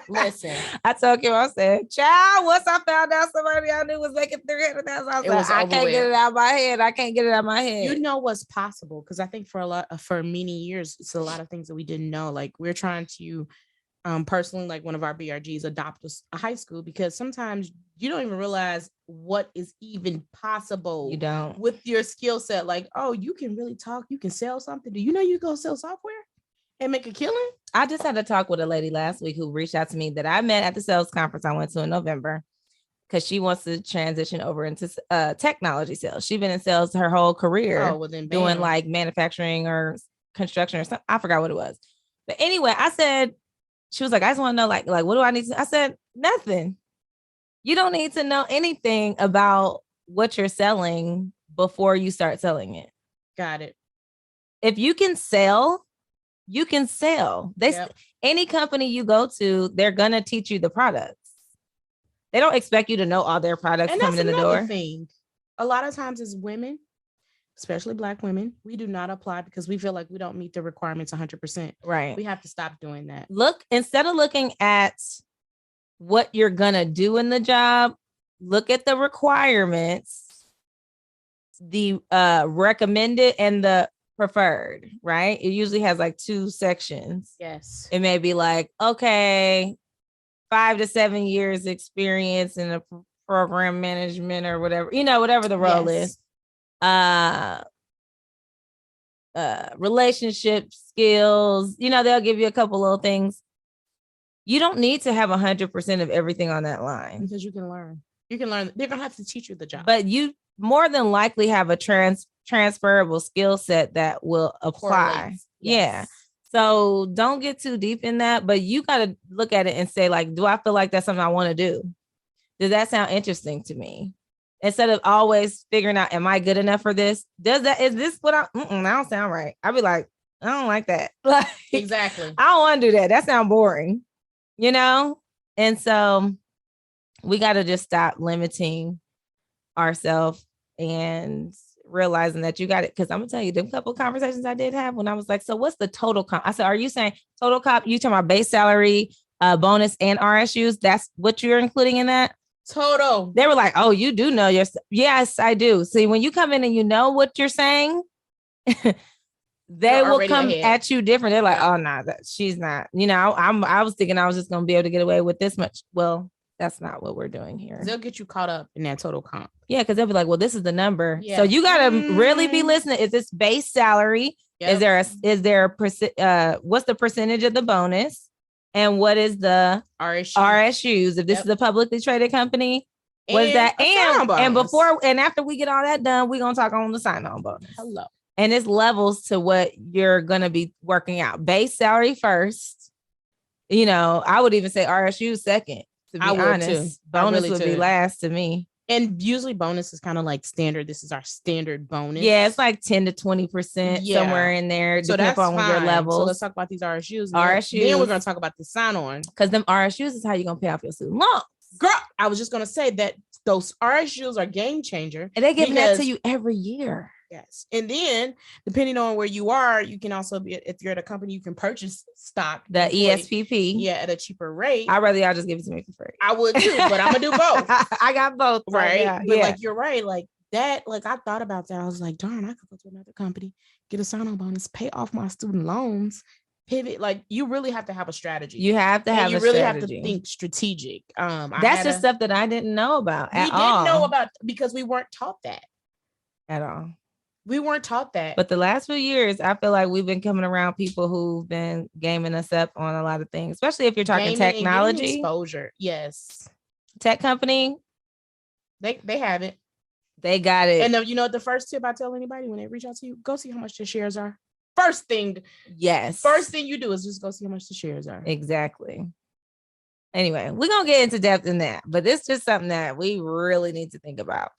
Listen, I told him, I said, child, once I found out somebody I knew was making 300,000, I was like, I can't get it out of my head. I can't get it out of my head. You know what's possible? Because I think for many years, it's a lot of things that we didn't know. Like we're trying to personally, like one of our BRGs adopt a high school, because sometimes you don't even realize what is even possible. You don't. With your skill set. Like, oh, you can really talk. You can sell something. Do you know you go sell software and make a killing? I just had a talk with a lady last week who reached out to me that I met at the sales conference I went to in November, because she wants to transition over into technology sales. She's been in sales her whole career, doing like manufacturing or construction or something. I forgot what it was. But anyway, she was like, I just want to know, like, what do I need to? I said, nothing. You don't need to know anything about what you're selling before you start selling it. Got it. If you can sell, you can sell. Any company you go to, they're going to teach you the products. They don't expect you to know all their products coming in the door. Thing. A lot of times as women, especially Black women, we do not apply because we feel like we don't meet the requirements 100%. Right. We have to stop doing that. Instead of looking at what you're going to do in the job, look at the requirements, the recommended and the preferred, right? It usually has like 2 sections. Yes. It may be like, okay, 5 to 7 years experience in a program management or whatever, whatever the role is. Relationship skills, they'll give you a couple little things. You don't need to have 100% of everything on that line. Because you can learn. You can learn. They're going to have to teach you the job. But you more than likely have a transferable skill set that will apply. Yes. Yeah. So don't get too deep in that, but you got to look at it and say, like, do I feel like that's something I want to do? Does that sound interesting to me? Instead of always figuring out, am I good enough for this? Is this what I don't sound right. I'd be like, I don't like that. Like, exactly. I don't want to do that. That sounds boring, you know? And so we got to just stop limiting ourselves and realizing that you got it. Because I'm gonna tell you, the couple of conversations I did have when I was like, so what's the total comp? I said, are you saying total comp? You talking about base salary, bonus, and RSUs? That's what you're including in that? Total. They were like, oh, you do know your stuff. Yes, I do. See, when you come in and you know what you're saying, they will come at you different. They're like, oh, no, she's not. You know, I was thinking I was just gonna be able to get away with this much. Well, that's not what we're doing here. They'll get you caught up in that total comp. Yeah, because they'll be like, well, this is the number. Yeah. So you got to really be listening. Is this base salary? Yep. What's the percentage of the bonus? And what is the RSUs? If this is a publicly traded company, what is that? And after we get all that done, we're going to talk on the sign-on bonus. Hello. And it's levels to what you're going to be working out. Base salary first. You know, I would even say RSU second. To be honest, bonus would be last to me. And usually bonus is kind of like standard. This is our standard bonus. Yeah, it's like 10 to 20% somewhere in there. So that's on your level. So let's talk about these RSUs. Then we're going to talk about the sign-on. Because them RSUs is how you're going to pay off your student loans. Girl, I was just going to say that those RSUs are game changer. And they give that to you every year. Yes. And then depending on where you are, you can also be, if you're at a company, you can purchase stock. The ESPP. Yeah, at a cheaper rate. I'd rather y'all just give it to me for free. I would too, but I'm gonna do both. I got both. Right. Yeah. But like you're right. Like that, like I thought about that. I was like, darn, I could go to another company, get a sign-on bonus, pay off my student loans, pivot. Like you really have to have a strategy. You have to have you really have to think strategic. That's just stuff that I didn't know about at all. We didn't know about because we weren't taught that. At all. We weren't taught that. But the last few years, I feel like we've been coming around people who've been gaming us up on a lot of things, especially if you're talking technology. Exposure. Yes. Tech company. They have it. They got it. And you know what the first tip I tell anybody when they reach out to you, go see how much their shares are. First thing. Yes. First thing you do is just go see how much the shares are. Exactly. Anyway, we're going to get into depth in that, but it's just something that we really need to think about.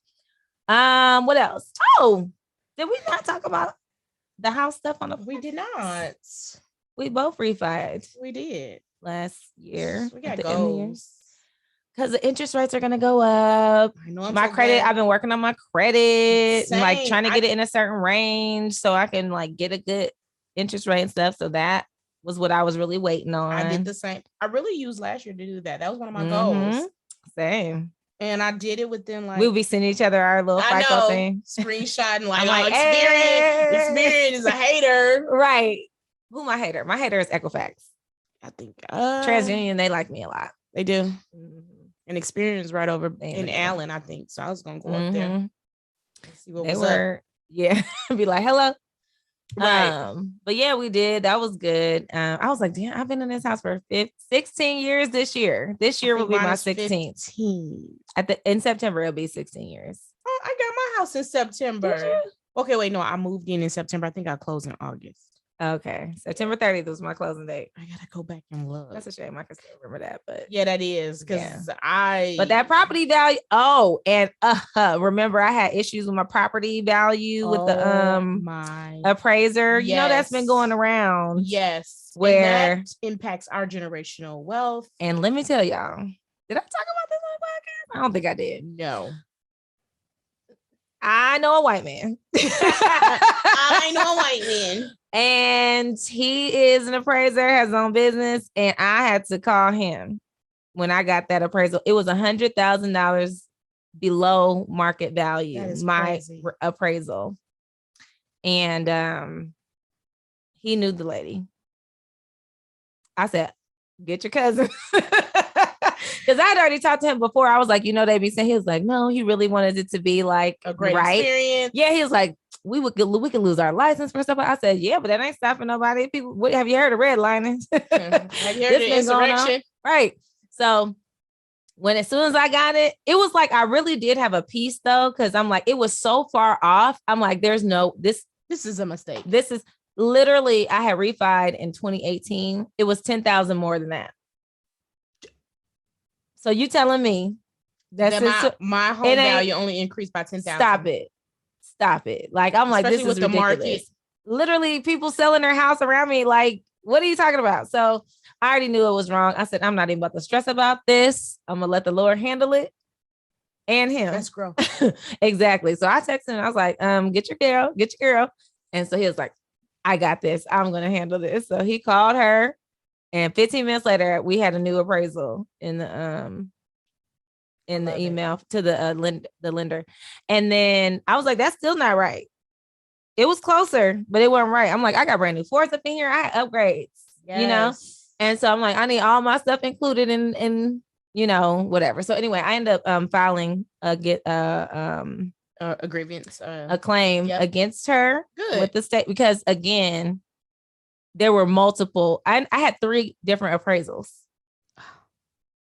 What else? Oh, did we not talk about the house stuff on the? We did not. We both refied. We did last year. We got goals because the interest rates are gonna go up. I know. My credit. I've been working on my credit and like trying to get it in a certain range so I can like get a good interest rate and stuff. So that was what I was really waiting on. I did the same. I really used last year to do that. That was one of my goals. Same. And I did it within like we'll be sending each other our little FICO thing. Screenshotting like Experience is a hater. Right. Who my hater? My hater is Equifax. I think TransUnion, they like me a lot. They do. Mm-hmm. And Experience right over in Allen, I think. So I was gonna go up there. See what was up. Yeah. Be like, hello. Right. But yeah, we did. That was good. I was like, damn, I've been in this house for 16 years this year. This year will be my 16th. In September, it'll be 16 years. Oh, I got my house in September. Okay, wait, no, I moved in September. I think I closed in August. Okay, September 30th was my closing date. I gotta go back and look. That's a shame. I can still remember that, but yeah, that is because But that property value. Oh, and remember, I had issues with my property value with the my appraiser. Yes. You know that's been going around. Yes, where and that impacts our generational wealth. And let me tell y'all, did I talk about this on the podcast? I don't think I did. No. I know a white man. I know a white man. And he is an appraiser, has his own business. And I had to call him when I got that appraisal. It was $100,000 below market value, my appraisal. And he knew the lady. I said, get your cousin. Because I had already talked to him before. I was like, you know, they be saying, he was like, no, he really wanted it to be like a great experience. Yeah, he was like, we could lose our license for stuff. I said, yeah, but that ain't stopping nobody. People, have you heard of redlining? Have you heard of insurrection? Right. So as soon as I got it, it was like I really did have a piece though, because I'm like, it was so far off. I'm like, there's no this is a mistake. This is literally, I had refied in 2018. It was 10,000 more than that. So you telling me that my home value only increased by 10,000? Stop it. Like, I'm like, this is ridiculous. Literally, people selling their house around me. Like, what are you talking about? So I already knew it was wrong. I said, I'm not even about to stress about this. I'm gonna let the Lord handle it. And him. Let's grow. Exactly. So I texted him. I was like, get your girl. And so he was like, I got this. I'm gonna handle this. So he called her, and 15 minutes later, we had a new appraisal in the email to the lender. And then I was like, that's still not right. It was closer, but it wasn't right. I'm like, I got brand new floors up in here. I had upgrades, you know? And so I'm like, I need all my stuff included in whatever. So anyway, I ended up filing a grievance, a claim against her with the state, because again, there were multiple. I had 3 different appraisals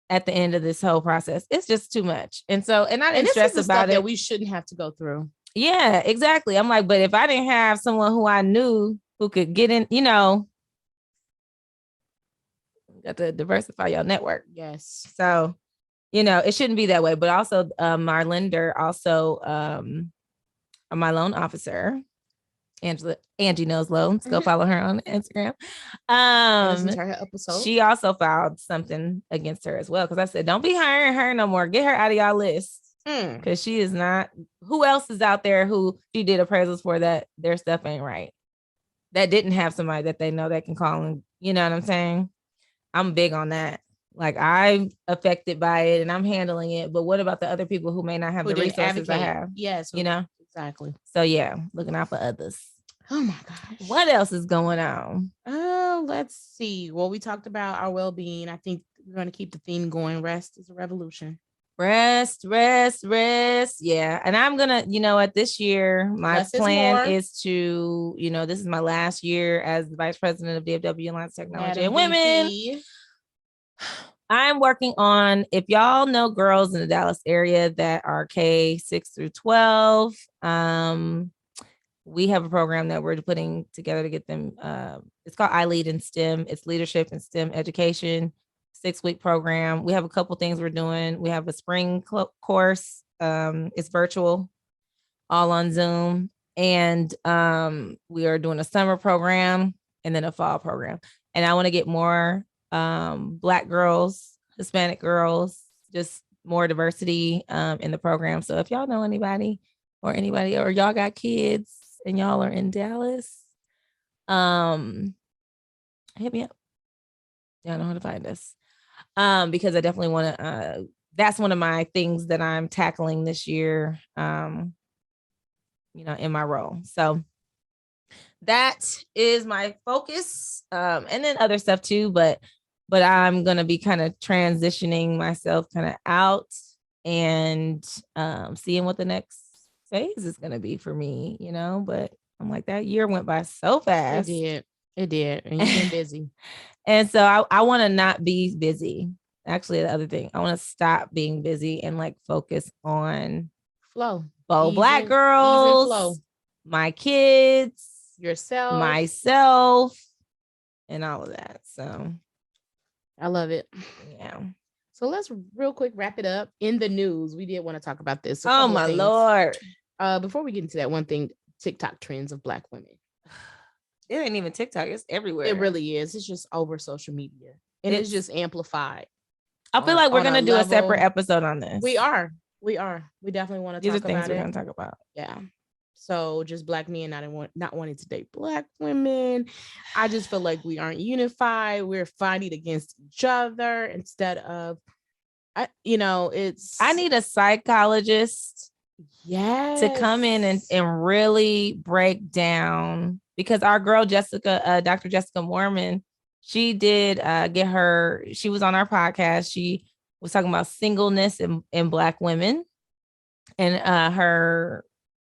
at the end of this whole process. It's just too much. And I didn't stress about it. That we shouldn't have to go through. Yeah, exactly. I'm like, but if I didn't have someone who I knew who could get in, got to diversify your network. Yes. So, it shouldn't be that way. But also, our lender, my loan officer, Angie Knows Loans. Go follow her on Instagram. Listen to her episode. She also filed something against her as well, because I said, don't be hiring her no more. Get her out of y'all list. Because she is not. Who else is out there who she did appraisals for that their stuff ain't right? That didn't have somebody that they know that can call, and you know what I'm saying? I'm big on that. Like, I'm affected by it and I'm handling it. But what about the other people who may not have the resources I have? Yes. Exactly. So yeah, looking out for others. Oh my gosh. What else is going on? Let's see. Well, we talked about our well-being. I think we're going to keep the theme going. Rest is a revolution. Rest. Yeah. And I'm going to, this year, my plan is to, this is my last year as the vice president of DFW Alliance Technology and Women. I'm working on, if y'all know girls in the Dallas area that are K-6 through 12, we have a program that we're putting together to get them. It's called I Lead in STEM. It's leadership in STEM education. 6-week program. We have a couple things we're doing. We have a spring course. It's virtual, all on Zoom. And we are doing a summer program and then a fall program. And I want to get more Black girls, Hispanic girls, just more diversity in the program. So if y'all know anybody or y'all got kids and y'all are in Dallas, hit me up. Y'all know how to find us. Because I definitely want to, that's one of my things that I'm tackling this year, in my role. So that is my focus. And then other stuff too, but I'm going to be kind of transitioning myself kind of out and seeing what the next phase is going to be for me, but I'm like, that year went by so fast. It did. And you've been busy. And so I want to not be busy. Actually, the other thing, I want to stop being busy and like focus on flow. Black girls, flow. My kids, yourself, myself, and all of that. So I love it. Yeah. So let's real quick wrap it up. In the news, we did want to talk about this. Oh my Lord. Before we get into that, one thing, TikTok trends of Black women. It ain't even TikTok. It's everywhere. It really is. It's just over social media. And it's just amplified. I feel like we're going to do a separate episode on this. We are. We definitely want to talk about it. These are things we're going to talk about. Yeah. So just Black men not wanting to date Black women. I just feel like we aren't unified. We're fighting against each other instead of, I need a psychologist to come in and really break down, because our girl Jessica, Dr. Jessica Mormon, she did she was on our podcast. She was talking about singleness in Black women, and her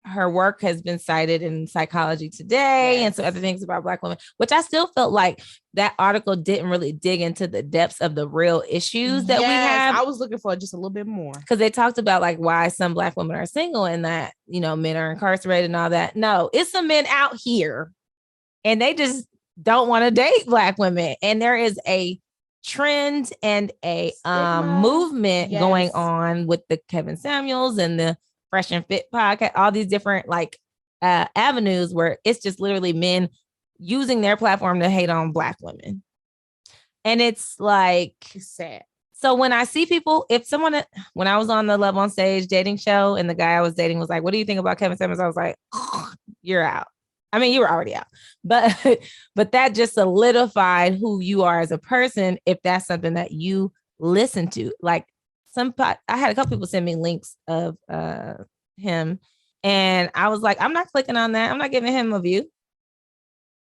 her work has been cited in Psychology Today and some other things about Black women, which I still felt like that article didn't really dig into the depths of the real issues that we have. I was looking for just a little bit more. Because they talked about like why some Black women are single and that, you know, men are incarcerated and all that. No, it's some men out here and they just don't want to date Black women. And there is a trend and a movement going on with the Kevin Samuels and the Fresh and Fit podcast, all these different like avenues where it's just literally men using their platform to hate on Black women. And it's like sad. So when I see people, when I was on the Love on Stage dating show and the guy I was dating was like, what do you think about Kevin Samuels? I was like, oh, you're out. I mean, you were already out, but that just solidified who you are as a person. If that's something that you listen to, like I had a couple people send me links of him and I was like, I'm not clicking on that. I'm not giving him a view.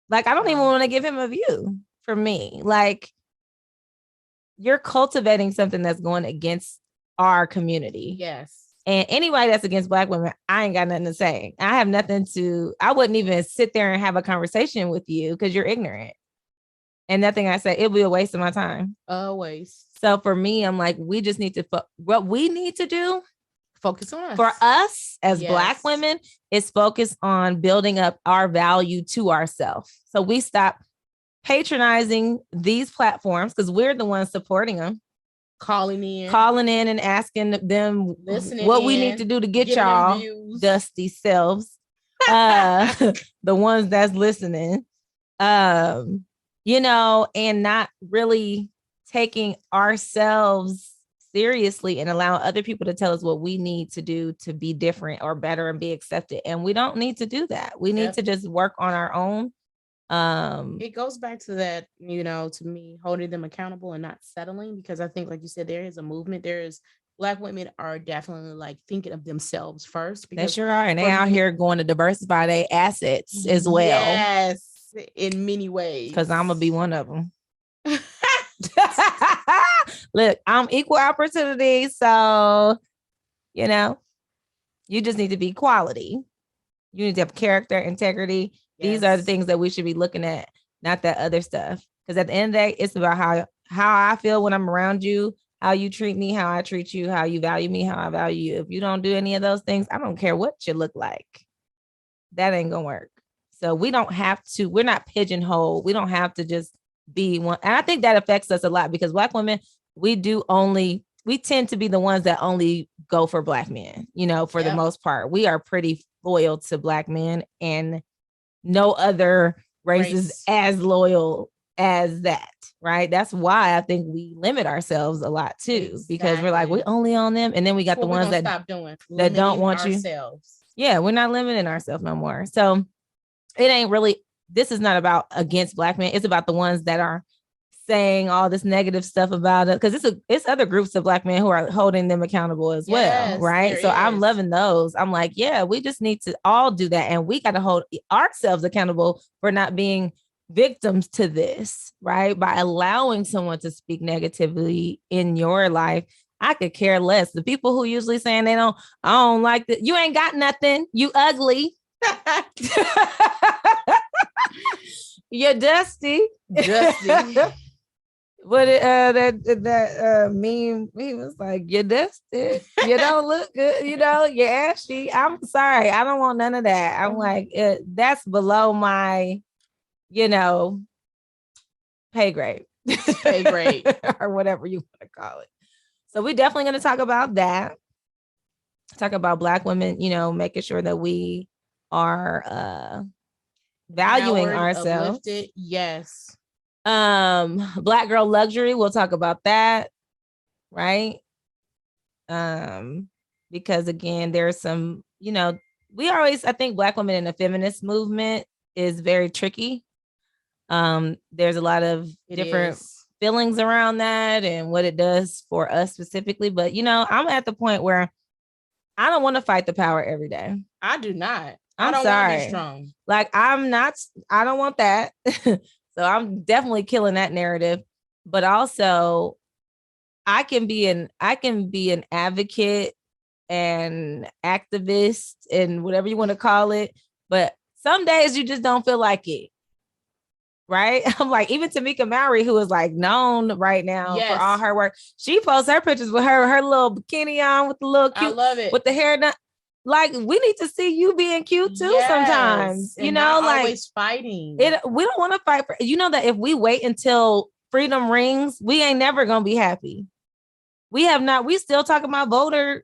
Like, I don't even want to give him a view for me. Like, you're cultivating something that's going against our community. Yes. And anybody that's against Black women, I ain't got nothing to say. I wouldn't even sit there and have a conversation with you because you're ignorant. And nothing I say, it'll be a waste of my time. Always. So for me, I'm like, we just need to, what we need to do, focus on us. For us as Black women, is focus on building up our value to ourselves. So we stop patronizing these platforms because we're the ones supporting them. Calling in and asking them what we need to do to get y'all dusty selves, the ones that's listening, you know, and not really taking ourselves seriously and allowing other people to tell us what we need to do to be different or better and be accepted. And we don't need to do that. We need to just work on our own. It goes back to that, you know, to me, holding them accountable and not settling, because I think, like you said, there is a movement. Black women are definitely like thinking of themselves first. They sure are. And they out here going to diversify their assets as well. Yes, in many ways. Because I'm going to be one of them. Look, I'm equal opportunity. So, you know, you just need to be quality. You need to have character, integrity. These are the things that we should be looking at, not that other stuff. Because at the end of the day, it's about how I feel when I'm around you, how you treat me, how I treat you, how you value me, how I value you. If you don't do any of those things, I don't care what you look like. That ain't going to work. So we're not pigeonholed. We don't have to just be one. And I think that affects us a lot because Black women, we tend to be the ones that only go for Black men, you know, for the most part. We are pretty loyal to Black men, and no other race is as loyal as that, right? That's why I think we limit ourselves a lot too, because we're like, we only on them. And then we got the ones that don't want ourselves. Yeah, we're not limiting ourselves no more. So it ain't really, this is not about against Black men. It's about the ones that are saying all this negative stuff about it, because it's other groups of Black men who are holding them accountable as well, right? So I'm loving those. I'm like, yeah, we just need to all do that, and we got to hold ourselves accountable for not being victims to this, right? By allowing someone to speak negatively in your life. I could care less. The people who usually saying I don't like that. You ain't got nothing. You ugly. You're dusty. But that meme, he was like, you're dusty, you don't look good, you know, you're ashy. I'm sorry, I don't want none of that. I'm like, that's below my, you know, pay grade or whatever you want to call it. So we're definitely going to talk about that. Talk about Black women, you know, making sure that we are valuing ourselves. Uplifted. Yes. Black girl luxury, we'll talk about that, right? Because again, there's some, you know, I think Black women in the feminist movement is very tricky. There's a lot of different feelings around that and what it does for us specifically, but you know, I'm at the point where I don't want to fight the power every day. I do not. I don't want to be strong. Like I don't want that. So I'm definitely killing that narrative, but also I can be an advocate and activist and whatever you want to call it. But some days you just don't feel like it. Right? I'm like, even Tamika Mallory, who is like known right now for all her work, she posts her pictures with her little bikini on with the little cute, I love it, with the hair done. Like, we need to see you being cute too sometimes. You know, like always fighting. We don't want to fight for, you know, that if we wait until freedom rings, we ain't never gonna be happy. We still talking about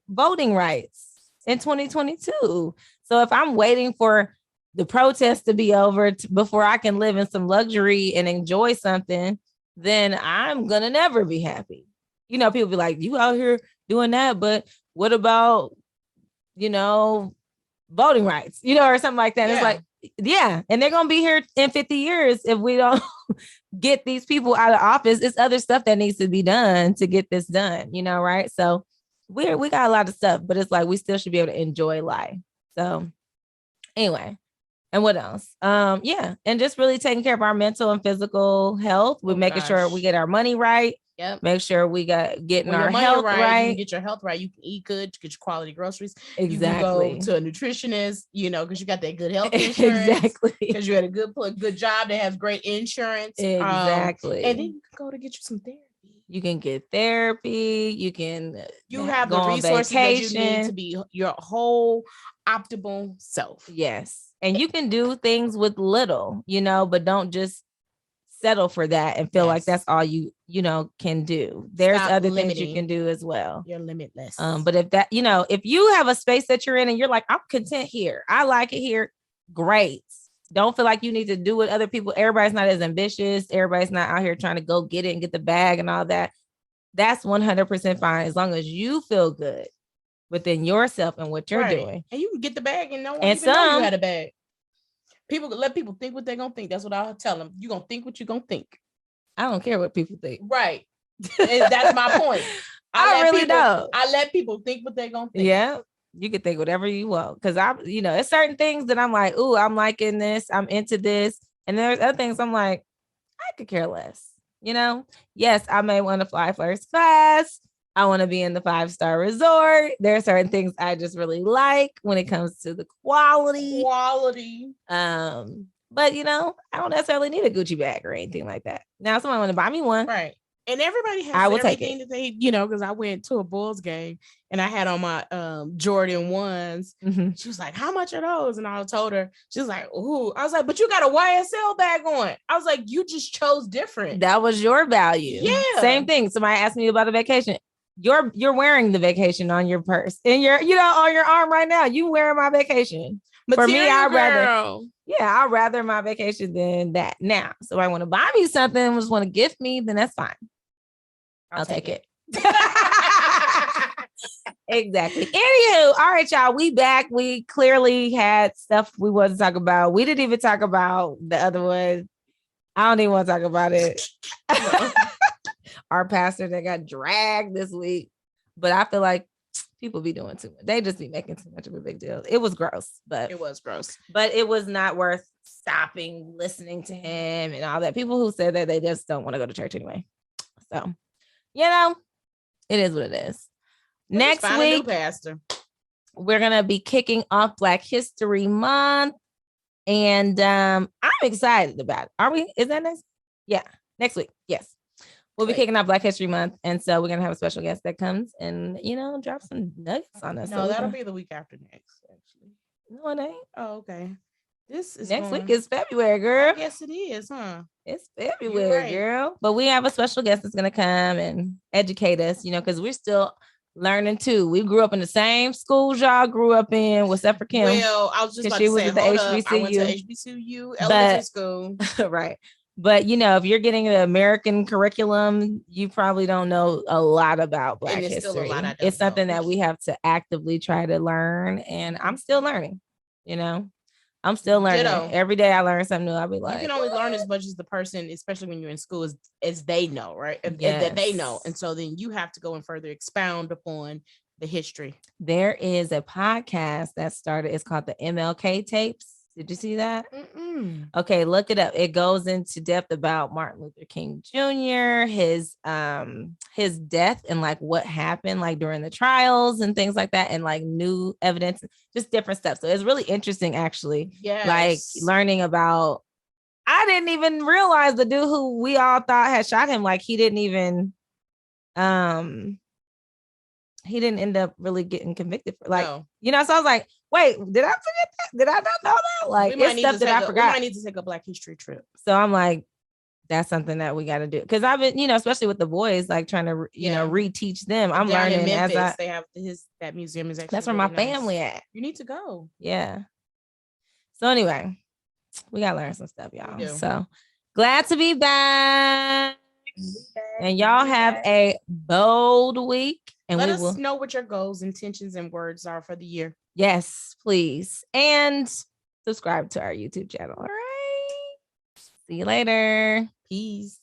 voting rights in 2022. So if I'm waiting for the protest to be over before I can live in some luxury and enjoy something, then I'm gonna never be happy. You know, people be like, you out here doing that, but what about, you know, voting rights, you know, or something like that. Yeah. It's like, yeah. And they're going to be here in 50 years if we don't get these people out of office. It's other stuff that needs to be done to get this done, you know, right? So we got a lot of stuff, but it's like, we still should be able to enjoy life. So anyway, and what else? Yeah. And just really taking care of our mental and physical health. We're making sure we get our money right. Yep. Make sure we getting our health right. You can get your health right. You can eat good, get your quality groceries. Exactly. You can go to a nutritionist, you know, because you got that good health insurance. Exactly. Because you had a good job that has great insurance. Exactly. And then you can go to get you some therapy. You can get therapy. You can have the resources that you need to be your whole optimal self. Yes. And you can do things with little, you know, but don't just settle for that and feel like that's all you know can do. There's other things you can do as well. You're limitless. But if that, you know, if you have a space that you're in and you're like, I'm content here, I like it here, great. Don't feel like you need to do what other people. Everybody's not as ambitious. Everybody's not out here trying to go get it and get the bag and all that. That's 100% fine as long as you feel good within yourself and what you're doing. And you can get the bag and no one even know you had a bag. People let people think what they're gonna think. That's what I'll tell them. You're gonna think what you're gonna think. I don't care what people think. Right. That's my point. I really don't. I let people think what they're gonna think. Yeah. You can think whatever you want. Cause you know, it's certain things that I'm like, ooh, I'm liking this, I'm into this. And there's other things I'm like, I could care less. You know, yes, I may want to fly first class. I want to be in the 5-star resort. There are certain things I just really like when it comes to the quality. But you know, I don't necessarily need a Gucci bag or anything like that. Now, someone want to buy me one, right? And everybody has everything that they, you know, because I went to a Bulls game and I had on my Jordan 1s. Mm-hmm. She was like, how much are those? And I told her, she was like, ooh. I was like, but you got a YSL bag on. I was like, you just chose different. That was your value. Yeah. Same thing. Somebody asked me about a vacation. You're wearing the vacation on your purse and you're, you know, on your arm right now. You wearing my vacation. Material for me, I'd rather my vacation than that. Now, so I want to buy me something, just want to gift me, then that's fine. I'll take it. Exactly. Anywho, all right, y'all, we back. We clearly had stuff we wanted to talk about. We didn't even talk about the other one. I don't even want to talk about it. Our pastor that got dragged this week. But I feel like people be doing too much. They just be making too much of a big deal. It was gross, but it was not worth stopping, listening to him and all that. People who said that they just don't want to go to church anyway. So, you know, it is what it is. Next week, pastor, we're gonna be kicking off Black History Month, and I'm excited about it. Are we? Is that next? Yeah, next week. Yes. We'll be kicking off Black History Month. And so we're going to have a special guest that comes and, you know, drop some nuggets on us. No, so that'll be the week after next, actually. No, it ain't. Oh, okay. This is next week is February, girl. I guess it is, huh? It's February, girl. But we have a special guest that's going to come and educate us, you know, because we're still learning too. We grew up in the same schools y'all grew up in, except for Kim. Well, I was just about to say, hold up. I went to HBCU elementary school. Right. But, you know, if you're getting the American curriculum, you probably don't know a lot about Black history. Still a lot it's something that we have to actively try to learn. And I'm still learning, you know, I'm still learning. Ditto. Every day I learn something new. I'll be like, you can only learn as much as the person, especially when you're in school, as they know, right? Yes. That they know. And so then you have to go and further expound upon the history. There is a podcast that started. It's called the Mlk Tapes. Did you see that? Mm-mm. Okay, look it up. It goes into depth about Martin Luther King Jr., his death and like what happened like during the trials and things like that, and like new evidence, just different stuff. So it's really interesting, actually. Yes. Like learning about. I didn't even realize the dude who we all thought had shot him. Like he didn't even he didn't end up really getting convicted for, like, no. So I was like, wait, did I forget that? Did I not know that? Like, it's stuff that I forgot. We might need to take a Black History trip. So I'm like, that's something that we got to do. Because I've been, especially with the boys, like trying to, reteach them. I'm down learning in Memphis, as they have that museum is actually that's where really my family nice. at. You need to go. Yeah. So anyway, we got to learn some stuff, y'all. So glad to be back. And y'all have a bold week. And let us know what your goals, intentions, and words are for the year. Yes, please. And subscribe to our YouTube channel. All right. See you later. Peace.